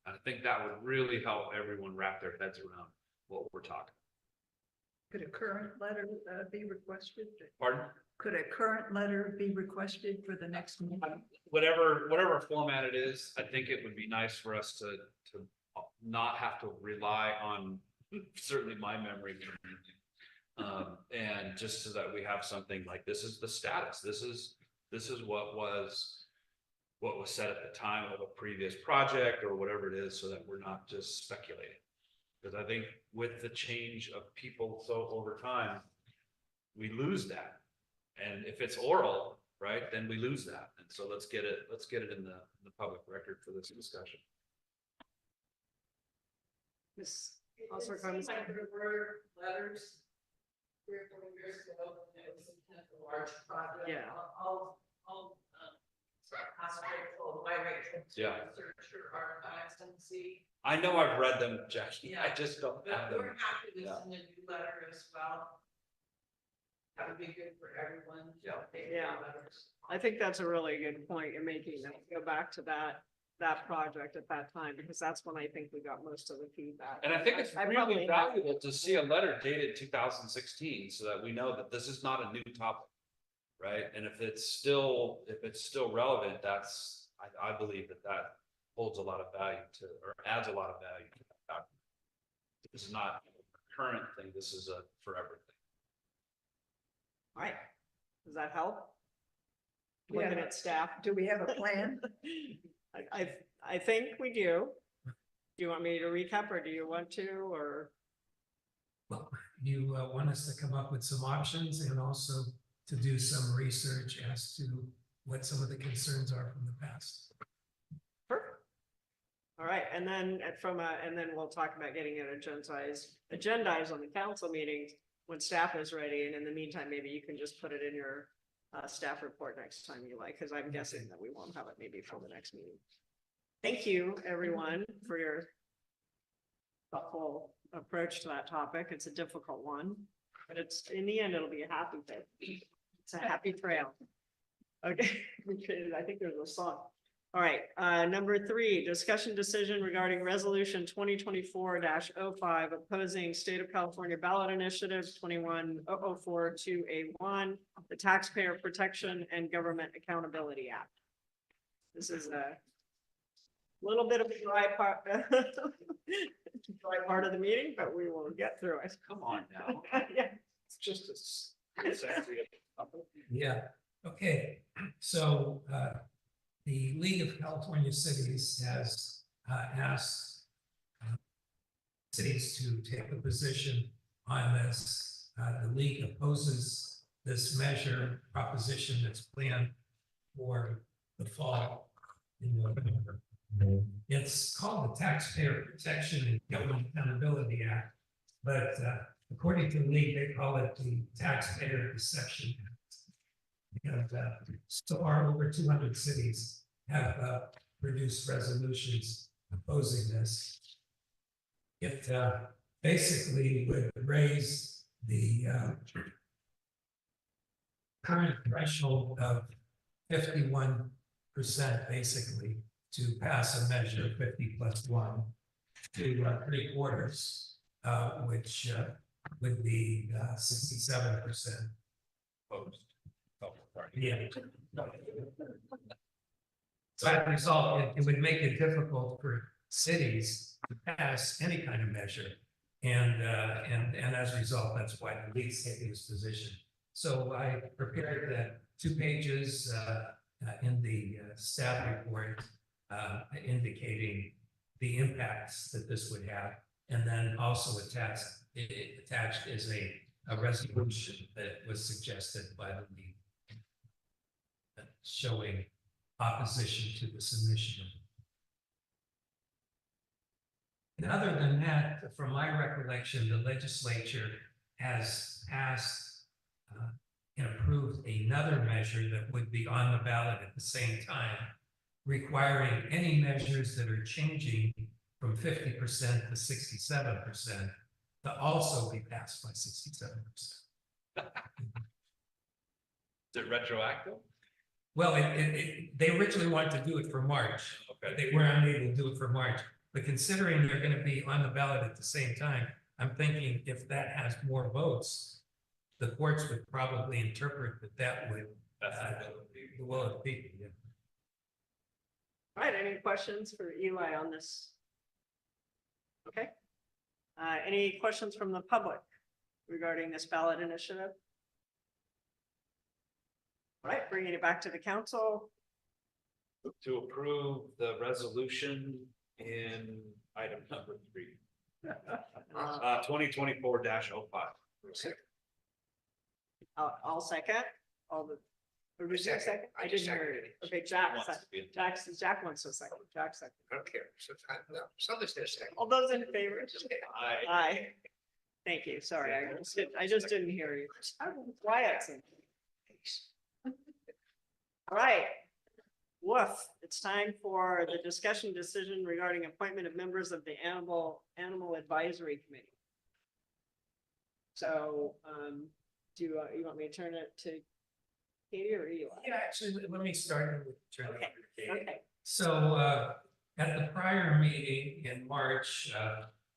I think that would really help everyone wrap their heads around what we're talking. Could a current letter be requested? Pardon? Could a current letter be requested for the next meeting? Whatever format it is, I think it would be nice for us to not have to rely on certainly my memory. And just so that we have something like, this is the status, this is what was said at the time of a previous project or whatever it is, so that we're not just speculating. Because I think with the change of people so over time, we lose that. And if it's oral, right, then we lose that. And so let's get it in the public record for this discussion. This also comes. Like there were letters 3 or 4 years ago, and it was kind of a large project. Yeah. I'll concentrate on my rate. Yeah. Search your archives and see. I know I've read them, Jackie. Yeah. I just don't have But them. we're happy to Yeah. send a new letter as well. That would be good for everyone. Yeah. Yeah. I think that's a really good point you're making, that go back to that project at that time, because that's when I think we got most of the feedback. And I think it's I really probably- valuable to see a letter dated 2016, so that we know that this is not a new topic. Right? And if it's still relevant, I believe that holds a lot of value or adds a lot of value to that document. This is not a current thing, this is a forever thing. All right, does that help? Yeah. Looking at staff. Do we have a plan? I think we do. Do you want me to recap, or do you want to, or? Well, you want us to come up with some options and also to do some research as to what some of the concerns are from the past. Perfect. All right, and then and then we'll talk about getting it agendized on the council meetings when staff is ready. And in the meantime, maybe you can just put it in your staff report next time you like, because I'm guessing that we won't have it maybe for the next meeting. Thank you, everyone, for your thoughtful approach to that topic. It's a difficult one, but it's, in the end, it'll be a happy thing. It's a happy trail. Okay, I think there's a song. All right, number 3, discussion decision regarding resolution 2024-05 opposing state of California ballot initiative 21042A1, the Taxpayer Protection and Government Accountability Act. This is a little bit of a dry part of the meeting, but we will get through it. Come on now. Yeah. It's just a sexy. Yeah, okay, so the League of California Cities has asked cities to take a position on this. The league opposes this measure proposition that's planned for the fall in November. It's called the Taxpayer Protection and Government Accountability Act, but according to the league, they call it the Taxpayer Deception Act. And so far, over 200 cities have produced resolutions opposing this. It basically would raise the current threshold of 51% basically to pass a measure of 50 plus 1 to 3/4, which would be 67%. Opposed. Yeah. So as a result, it would make it difficult for cities to pass any kind of measure. And as a result, that's why the league's taking this position. So I prepared 2 pages in the staff report indicating the impacts that this would have. And then also attached is a resolution that was suggested by the league showing opposition to the submission. And other than that, from my recollection, the legislature has passed and approved another measure that would be on the ballot at the same time, requiring any measures that are changing from 50% to 67% to also be passed by 67%. Is it retroactive? Well, they originally wanted to do it for March. Okay. They were unable to do it for March, but considering they're gonna be on the ballot at the same time, I'm thinking if that has more votes, the courts would probably interpret that would, the will of the people, yeah. All right, any questions for Eli on this? Okay. Any questions from the public regarding this ballot initiative? All right, bringing it back to the council. To approve the resolution in item number 3. 2024-05. I'll second. All the. Or was you second? I didn't hear it. Okay, Jack, Jack wants to second. Jack second. I don't care. Somebody's gonna say. All those in favor? Aye. Aye. Thank you. Sorry, I just didn't hear you. Quiet. All right. Woof, it's time for the discussion decision regarding appointment of members of the Animal Advisory Committee. So, do you want me to turn it to Katie or Eli? Yeah, actually, let me start with turning Okay. over to Katie. Okay. So, at the prior meeting in March,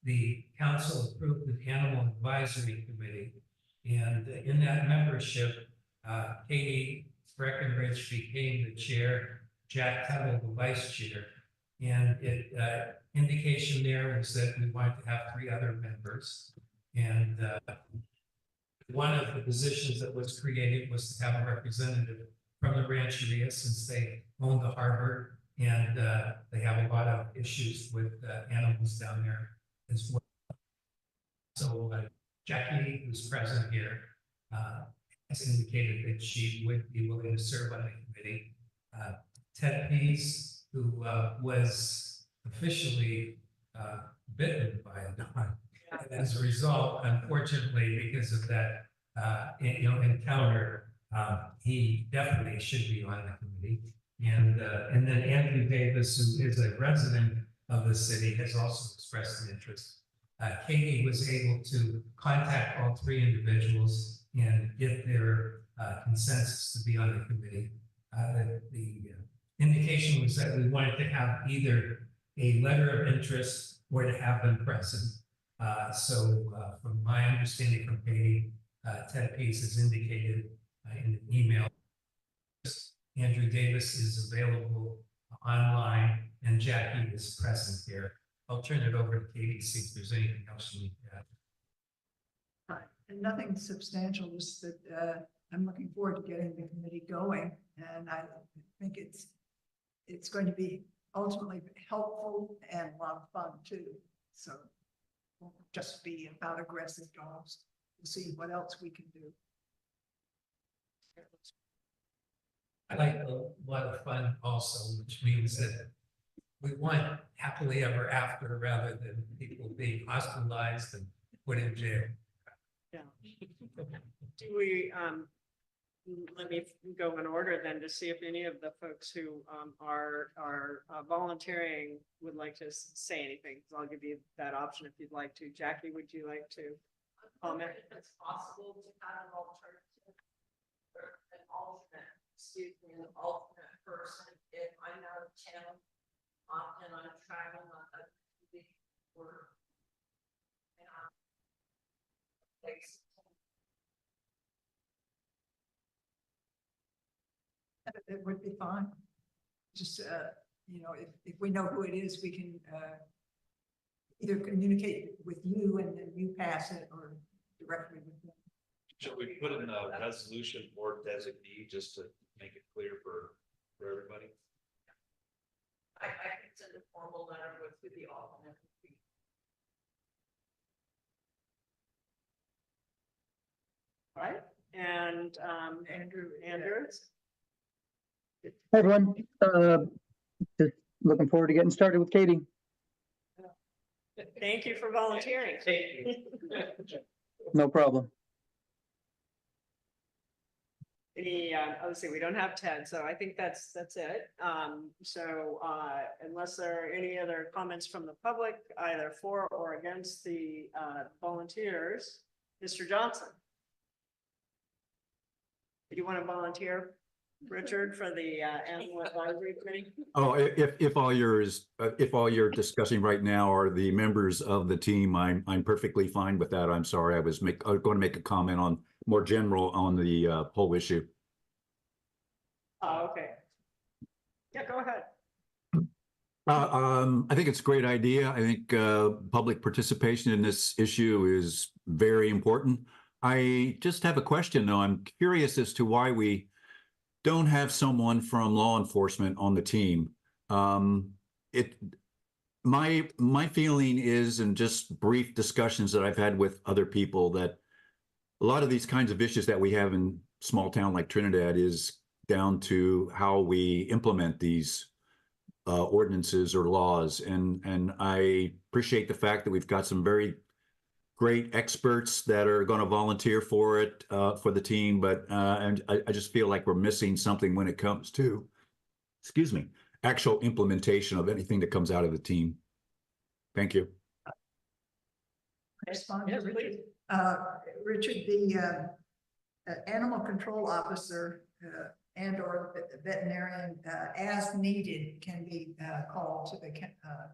the council approved the Animal Advisory Committee. And in that membership, Katie Breckenridge became the chair, Jack Tuttle the vice chair. And indication there was that we wanted to have 3 other members. And one of the positions that was created was to have a representative from the rancheria, since they own the harbor and they have a lot of issues with animals down there as well. So Jackie, who's present here, has indicated that she would be willing to serve on the committee. Ted Pease, who was officially bitten by a dog. And as a result, unfortunately, because of that encounter, he definitely should be on the committee. And then Andrew Davis, who is a resident of the city, has also expressed an interest. Katie was able to contact all 3 individuals and get their consensus to be on the committee. The indication was that we wanted to have either a letter of interest or to have them present. So from my understanding from Katie, Ted Pease has indicated in an email, Andrew Davis is available online and Jackie is present here. I'll turn it over to Katie to see if there's anything else you need to add. And nothing substantial, just that I'm looking forward to getting the committee going. And I think it's going to be ultimately helpful and a lot of fun too. So it won't just be about aggressive dogs. We'll see what else we can do. I like a lot of fun also, which means that we want happily ever after rather than people being hospitalized and put in jail. Yeah. Do we, let me go in order then to see if any of the folks who are volunteering would like to say anything. So I'll give you that option if you'd like to. Jackie, would you like to comment? If it's possible to have an alternative, or an alternate person if I'm out of town, and I'm traveling on a week or It would be fine. Just, if we know who it is, we can either communicate with you and then you pass it or directly with them. Should we put in a resolution or designee just to make it clear for everybody? I can send a formal letter with who the alternate would be. All right, and Andrew. Hi, everyone. Just looking forward to getting started with Katie. Thank you for volunteering. No problem. Any, let's see, we don't have Ted, so I think that's it. Unless there are any other comments from the public, either for or against the volunteers, Mr. Johnson. Do you want to volunteer, Richard, for the Animal Advisory Committee? Oh, if all you're discussing right now are the members of the team, I'm perfectly fine with that. I'm sorry, I was going to make a comment on more general on the whole issue. Oh, okay. Yeah, go ahead. I think it's a great idea. I think public participation in this issue is very important. I just have a question, though. I'm curious as to why we don't have someone from law enforcement on the team. My feeling is, in just brief discussions that I've had with other people, that a lot of these kinds of issues that we have in small town like Trinidad is down to how we implement these ordinances or laws. And I appreciate the fact that we've got some very great experts that are going to volunteer for it, for the team. But and I just feel like we're missing something when it comes to, excuse me, actual implementation of anything that comes out of the team. Thank you. Respond? Yeah, really. Richard, the animal control officer and or veterinarian, as needed, can be called to the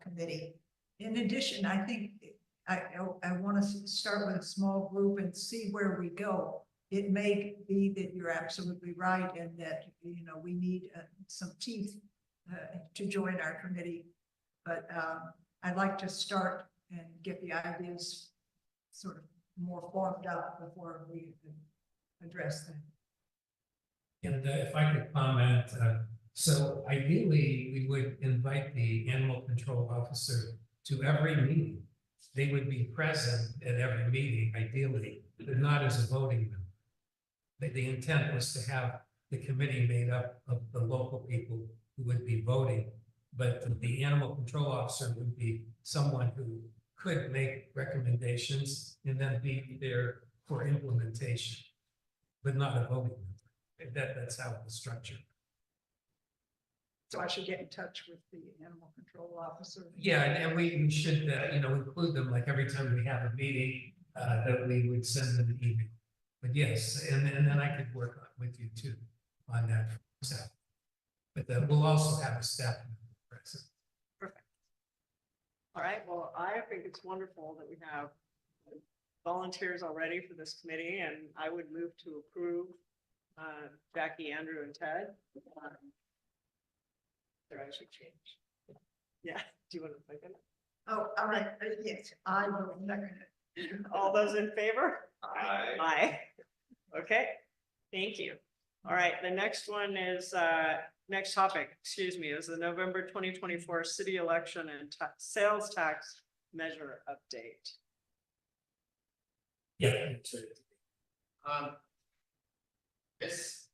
committee. In addition, I think I want to start with a small group and see where we go. It may be that you're absolutely right, and that, you know, we need some teeth to join our committee. But I'd like to start and get the ideas sort of more formed up before we address them. And if I could comment, so ideally, we would invite the animal control officer to every meeting. They would be present at every meeting, ideally, but not as a voting member. But the intent was to have the committee made up of the local people who would be voting, but the animal control officer would be someone who could make recommendations and then be there for implementation, but not a voting member. That's how it's structured. So I should get in touch with the animal control officer. Yeah, and we should, include them, like every time we have a meeting, that we would send them an email. But yes, and then I could work with you too on that. But we'll also have a staff member present. Perfect. All right, well, I think it's wonderful that we have volunteers already for this committee, and I would move to approve Jackie, Andrew, and Ted. There, I should change. Yeah, do you want to second it? Oh, all right, yes, I will second it. All those in favor? Aye. Aye. Okay, thank you. All right, the next one is, next topic, excuse me, is the November 2024 city election and sales tax measure update. Yeah. This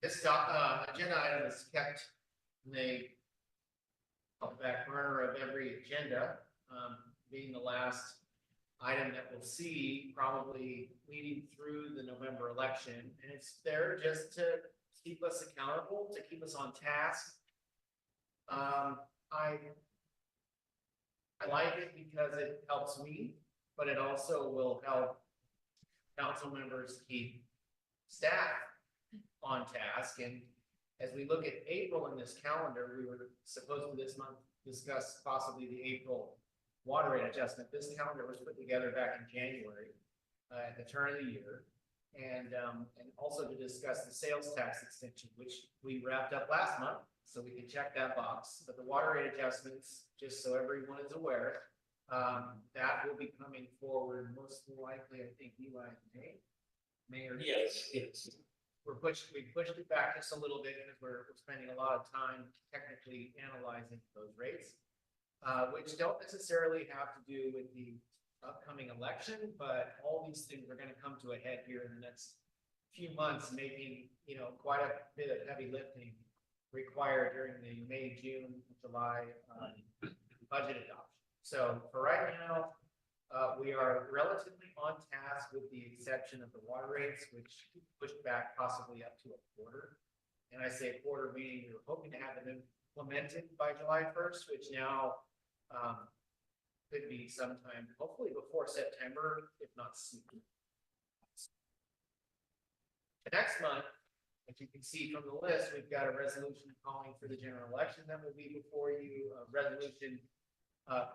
agenda item is kept in the back burner of every agenda, being the last item that we'll see probably leading through the November election. And it's there just to keep us accountable, to keep us on task. I like it because it helps me, but it also will help council members keep staff on task. And as we look at April in this calendar, we were supposed to this month discuss possibly the April water rate adjustment. This calendar was put together back in January at the turn of the year. And also to discuss the sales tax extension, which we wrapped up last month, so we can check that box. But the water rate adjustments, just so everyone is aware, that will be coming forward most likely, I think, Eli, May or Yes. we pushed it back just a little bit because we're spending a lot of time technically analyzing those rates, which don't necessarily have to do with the upcoming election, but all these things are going to come to a head here in the next few months, making, quite a bit of heavy lifting required during the May, June, July budget adoption. So for right now, we are relatively on task with the exception of the water rates, which pushed back possibly up to a quarter. And I say a quarter, meaning we were hoping to have them implemented by July 1st, which now could be sometime, hopefully before September, if not sooner. Next month, as you can see from the list, we've got a resolution calling for the general election that will be before you, a resolution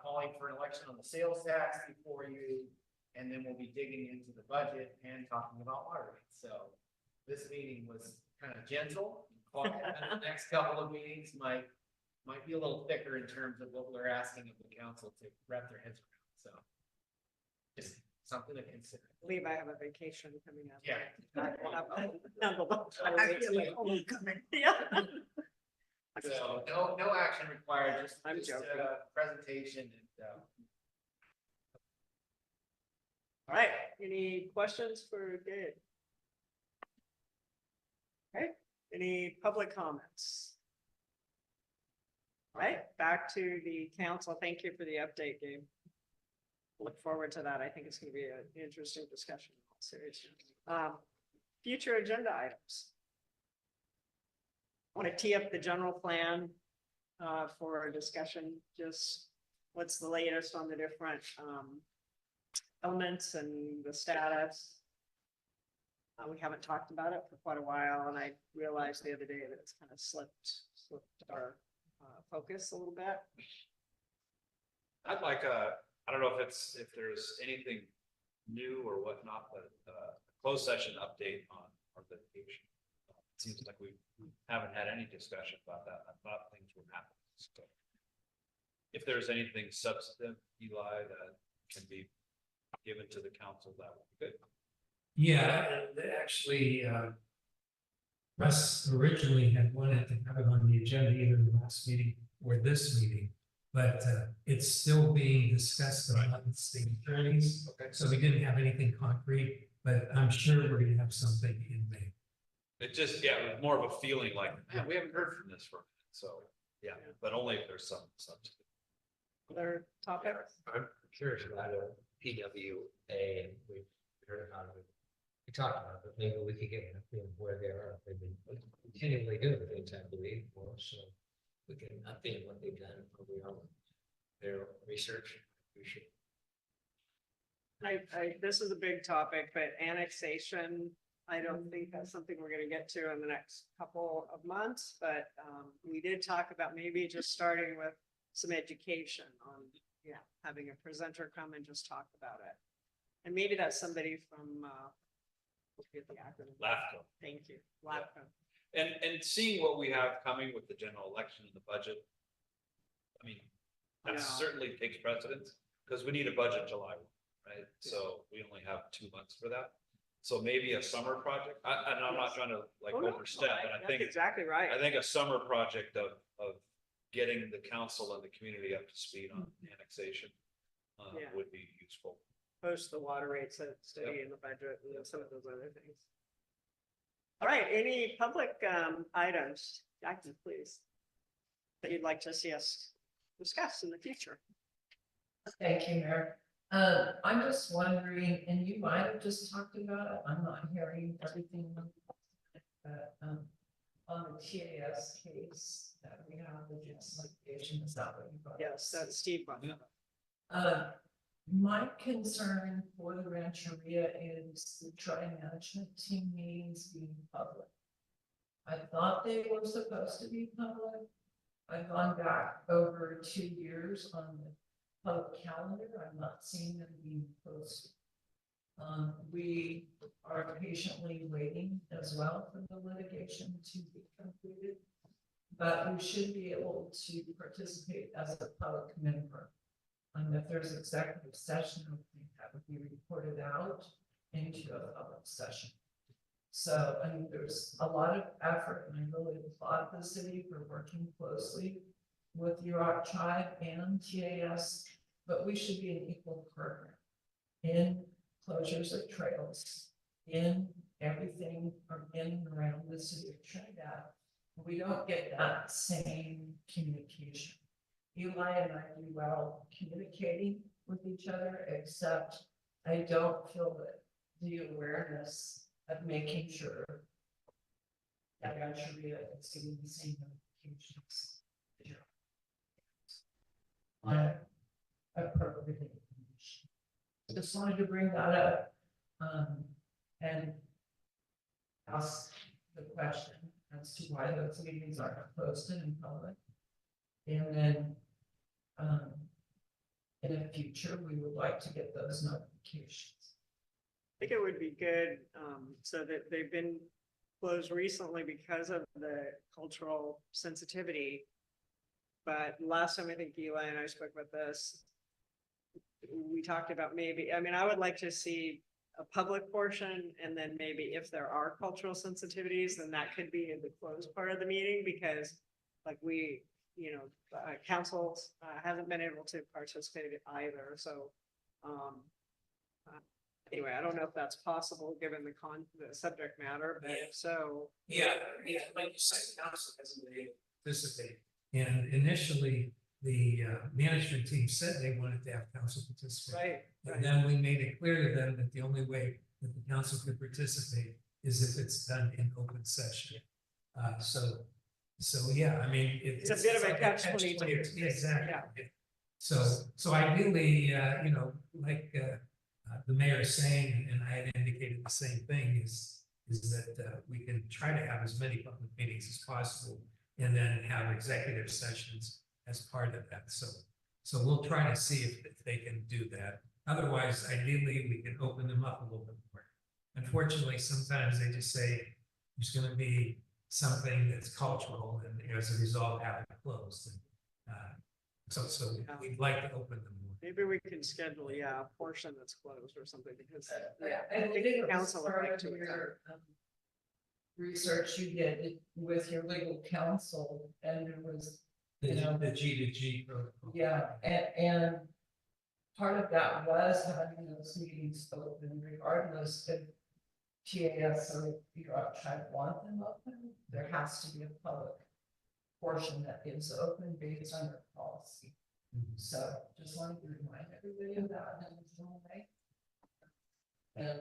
calling for an election on the sales tax before you, and then we'll be digging into the budget and talking about water rates. So this meeting was kind of gentle. And the next couple of meetings might be a little thicker in terms of what we're asking of the council to wrap their heads around. So just something to consider. I believe I have a vacation coming up. Yeah. I feel like homecoming. Yeah. So no action required, I'm just joking. presentation and All right, any questions for Dave? Okay, any public comments? All right, back to the council. Thank you for the update, Gabe. Look forward to that. I think it's going to be an interesting discussion. Seriously. Future agenda items. I want to tee up the general plan for a discussion. Just what's the latest on the different elements and the status. We haven't talked about it for quite a while, and I realized the other day that it's kind of slipped our focus a little bit. I'd like I don't know if there's anything new or whatnot, but closed session update on our litigation. It seems like we haven't had any discussion about that. I thought things were happening. So if there's anything substantive, Eli, that can be given to the council, that would be good. Yeah, actually, Russ originally had wanted to have it on the agenda either the last meeting or this meeting, but it's still being discussed amongst the attorneys. Okay. So we didn't have anything concrete, but I'm sure we're gonna have something in May. It just, yeah, it was more of a feeling like, man, we haven't heard from this for a minute. So, yeah, but only if there's some substance. Other topics? I'm curious about a PWA, and we heard about it. We talked about it, but maybe we could get a feel of where they are. They've been continually doing things, I believe, for us, so we can update what they've done, where we are with their research. We should. This is a big topic, but annexation, I don't think that's something we're gonna get to in the next couple of months, but we did talk about maybe just starting with some education on, having a presenter come and just talk about it. And maybe that's somebody from, forget the acronym. LAFCO. Thank you, LAFCO. And seeing what we have coming with the general election and the budget. I mean, that Yeah. certainly takes precedence, because we need a budget July 1, right? So we only have 2 months for that. So maybe a summer project, and I'm not trying to like Oh, no, overstep, but I that's think, exactly right. I think a summer project of getting the council and the community up to speed on annexation Yeah. would be useful. Post the water rates study in the budget and some of those other things. All right, any public items, Jackie, please, that you'd like to see us discuss in the future? Thank you, Mayor. I'm just wondering, and you might have just talked about it, I'm not hearing everything. But on the TAS case that we have, the litigation, is that what you brought up? Yes, that's Steve. My concern for the Rancheria is the tri-management team meetings being public. I thought they were supposed to be public. I've gone back over 2 years on the public calendar. I'm not seeing them being posted. We are patiently waiting as well for the litigation to be completed. But we should be able to participate as a public member. If there's executive session, I think that would be reported out into a public session. So, I mean, there's a lot of effort, and I really applaud the city for working closely with Yurok Tribe and TAS, but we should be an equal partner in closures of trails, in everything in and around the city of Trinidad. We don't get that same communication. Eli and I do well communicating with each other, except I don't feel that the awareness of making sure that Rancheria is getting the same notifications. Appropriate. Just wanted to bring that up, and ask the question as to why those meetings aren't posted in public. And then, in the future, we would like to get those notifications. I think it would be good, so that they've been closed recently because of the cultural sensitivity. But last time, I think Eli and I spoke about this. We talked about maybe, I mean, I would like to see a public portion, and then maybe if there are cultural sensitivities, then that could be in the closed part of the meeting, because like we, you know, council hasn't been able to participate either, so. Anyway, I don't know if that's possible, given the subject matter, but if so. Yeah, like you said, council hasn't been able to participate. And initially, the management team said they wanted to have council participate. Right. And then we made it clear to them that the only way that the council could participate is if it's done in open session. So yeah, I mean. It's a bit of a like catch-22. Exactly. Yeah. So ideally, you know, like the mayor is saying, and I had indicated the same thing, is that we can try to have as many public meetings as possible, and then have executive sessions as part of that. So we'll try to see if they can do that. Otherwise, ideally, we can open them up a little bit more. Unfortunately, sometimes they just say there's going to be something that's cultural, and as a result, have it closed. And, so we'd like to open them more. Maybe we can schedule, a portion that's closed or something, because I think it was council would part like of to. your, research you did with your legal counsel, and there was, you know, The G to G protocol. yeah, and part of that was having those meetings open regardless if TAS or your tribe want them open, there has to be a public portion that is open based on your policy. So just wanted to remind everybody of that in its own way. And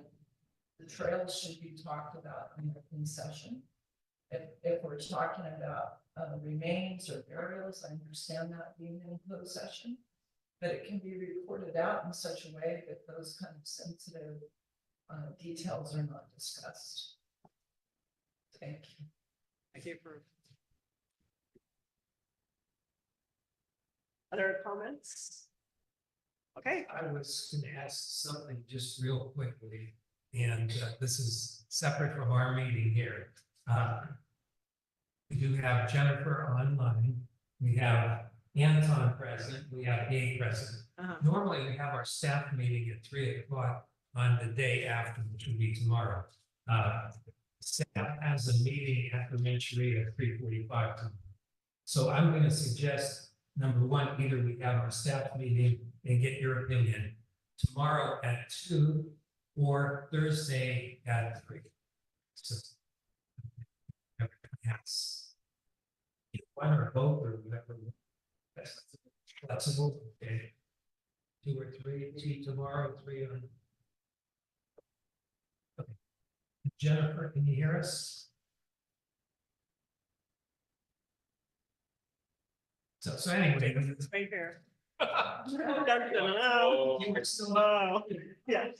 the trails should be talked about in session. If we're talking about remains or burials, I understand that being in closed session, but it can be reported out in such a way that those kind of sensitive details are not discussed. Thank you. Thank you for. Other comments? Okay. I was going to ask something just real quickly, and this is separate from our meeting here. We do have Jennifer online. We have Anton present. We have Dave present. Normally, we have our staff meeting at 3 o'clock on the day after, which would be tomorrow. Staff has a meeting at the Rancheria at 3:45. So I'm going to suggest, number one, either we have our staff meeting and get your opinion tomorrow at 2 or Thursday at 3. So, yes. One or both or whatever. That's flexible. Okay. 2 or 3, 2 tomorrow, 3 on. Okay. Jennifer, can you hear us? So anyway, It's right here. No. you were still. Yeah.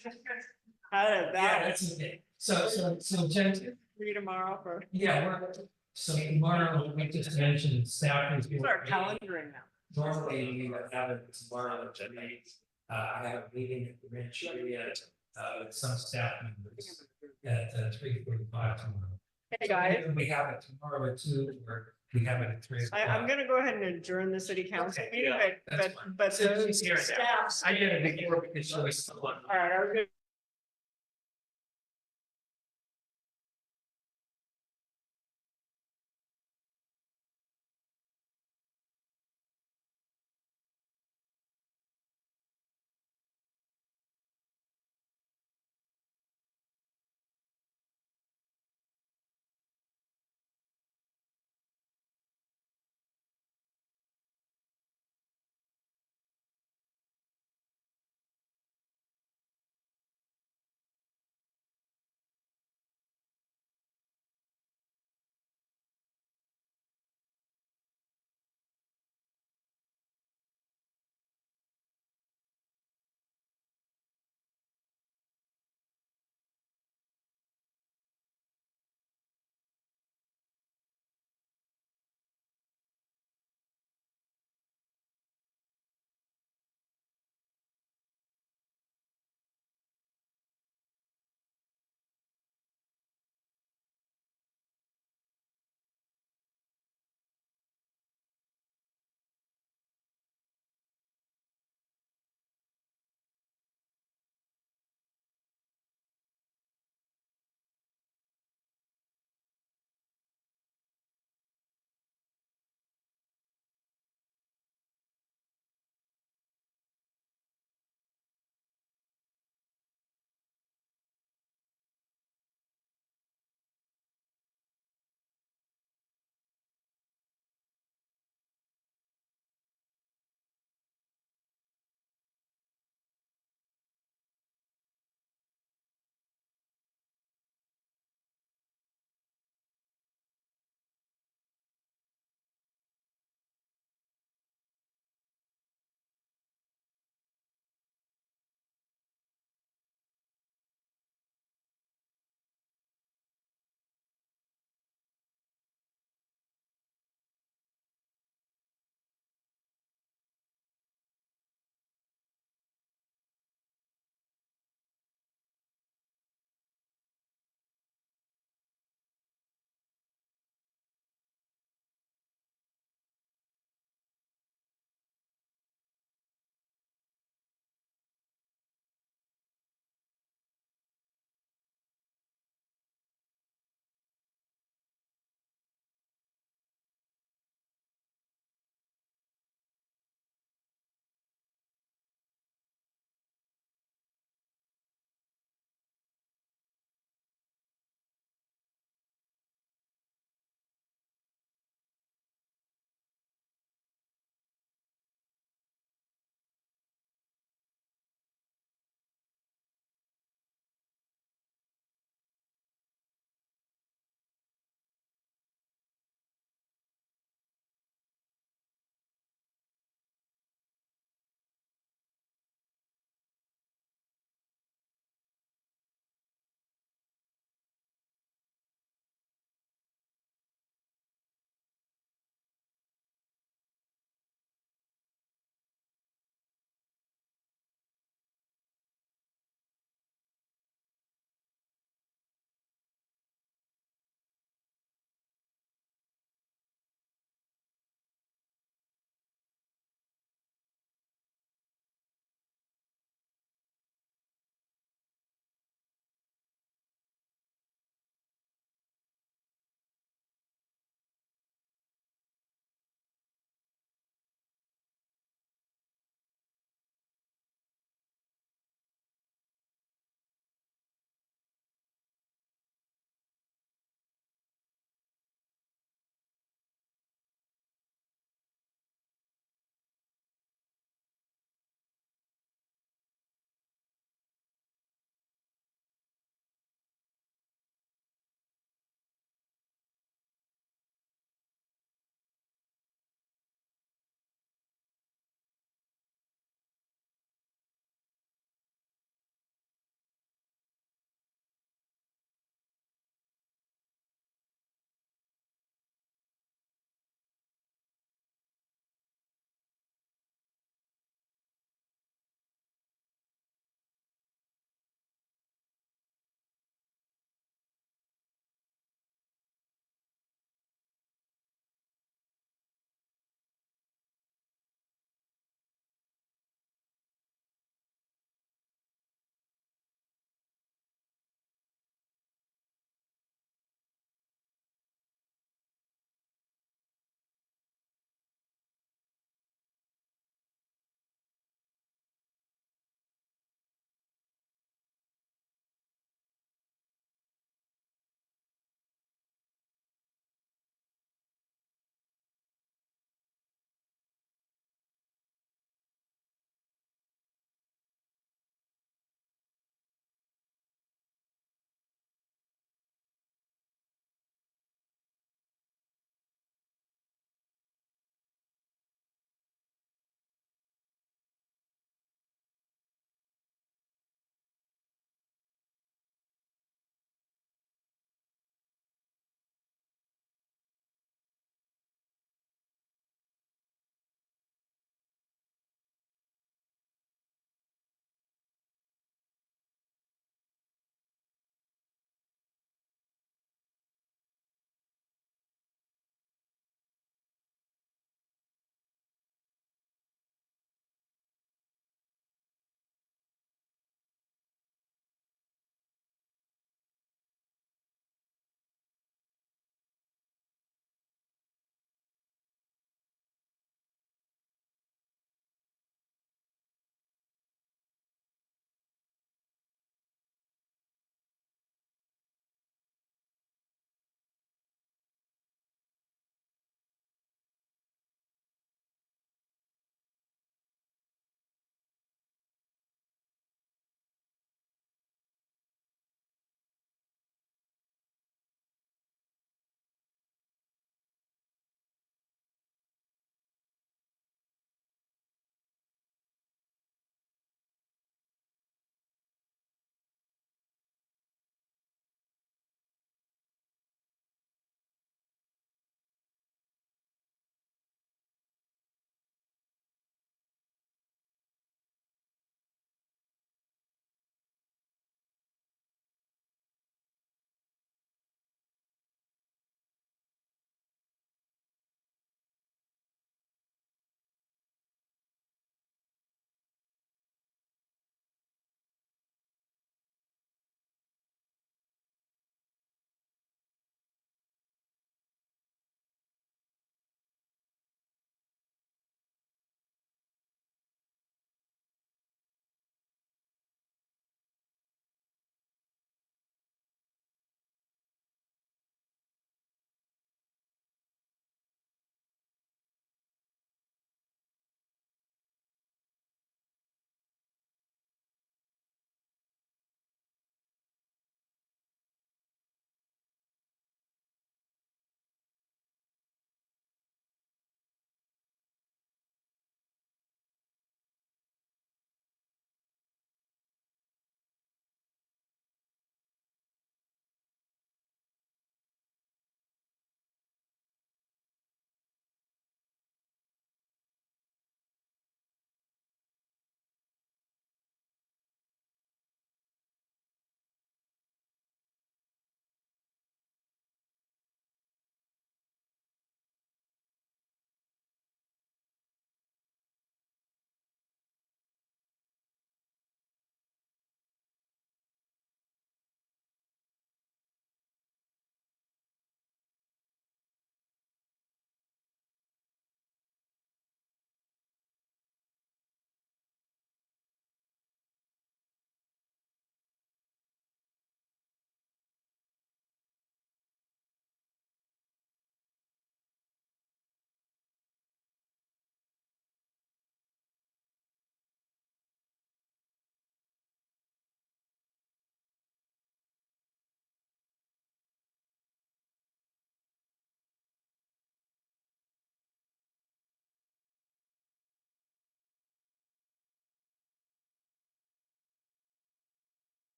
How did Yeah, that? that's okay. So Jen, Read tomorrow for. so tomorrow, we just mentioned staff is. Start calendaring now. Normally, we would have it tomorrow, I have a meeting at the Rancheria, with some staff members at 3:45 tomorrow. Hey, guys. We have it tomorrow at 2, or we have it at 3 o'clock. I'm gonna go ahead and adjourn the city council Okay, meeting, that's fine. but So those she's here now. staffs. I did it before because she was still on. All right, I was gonna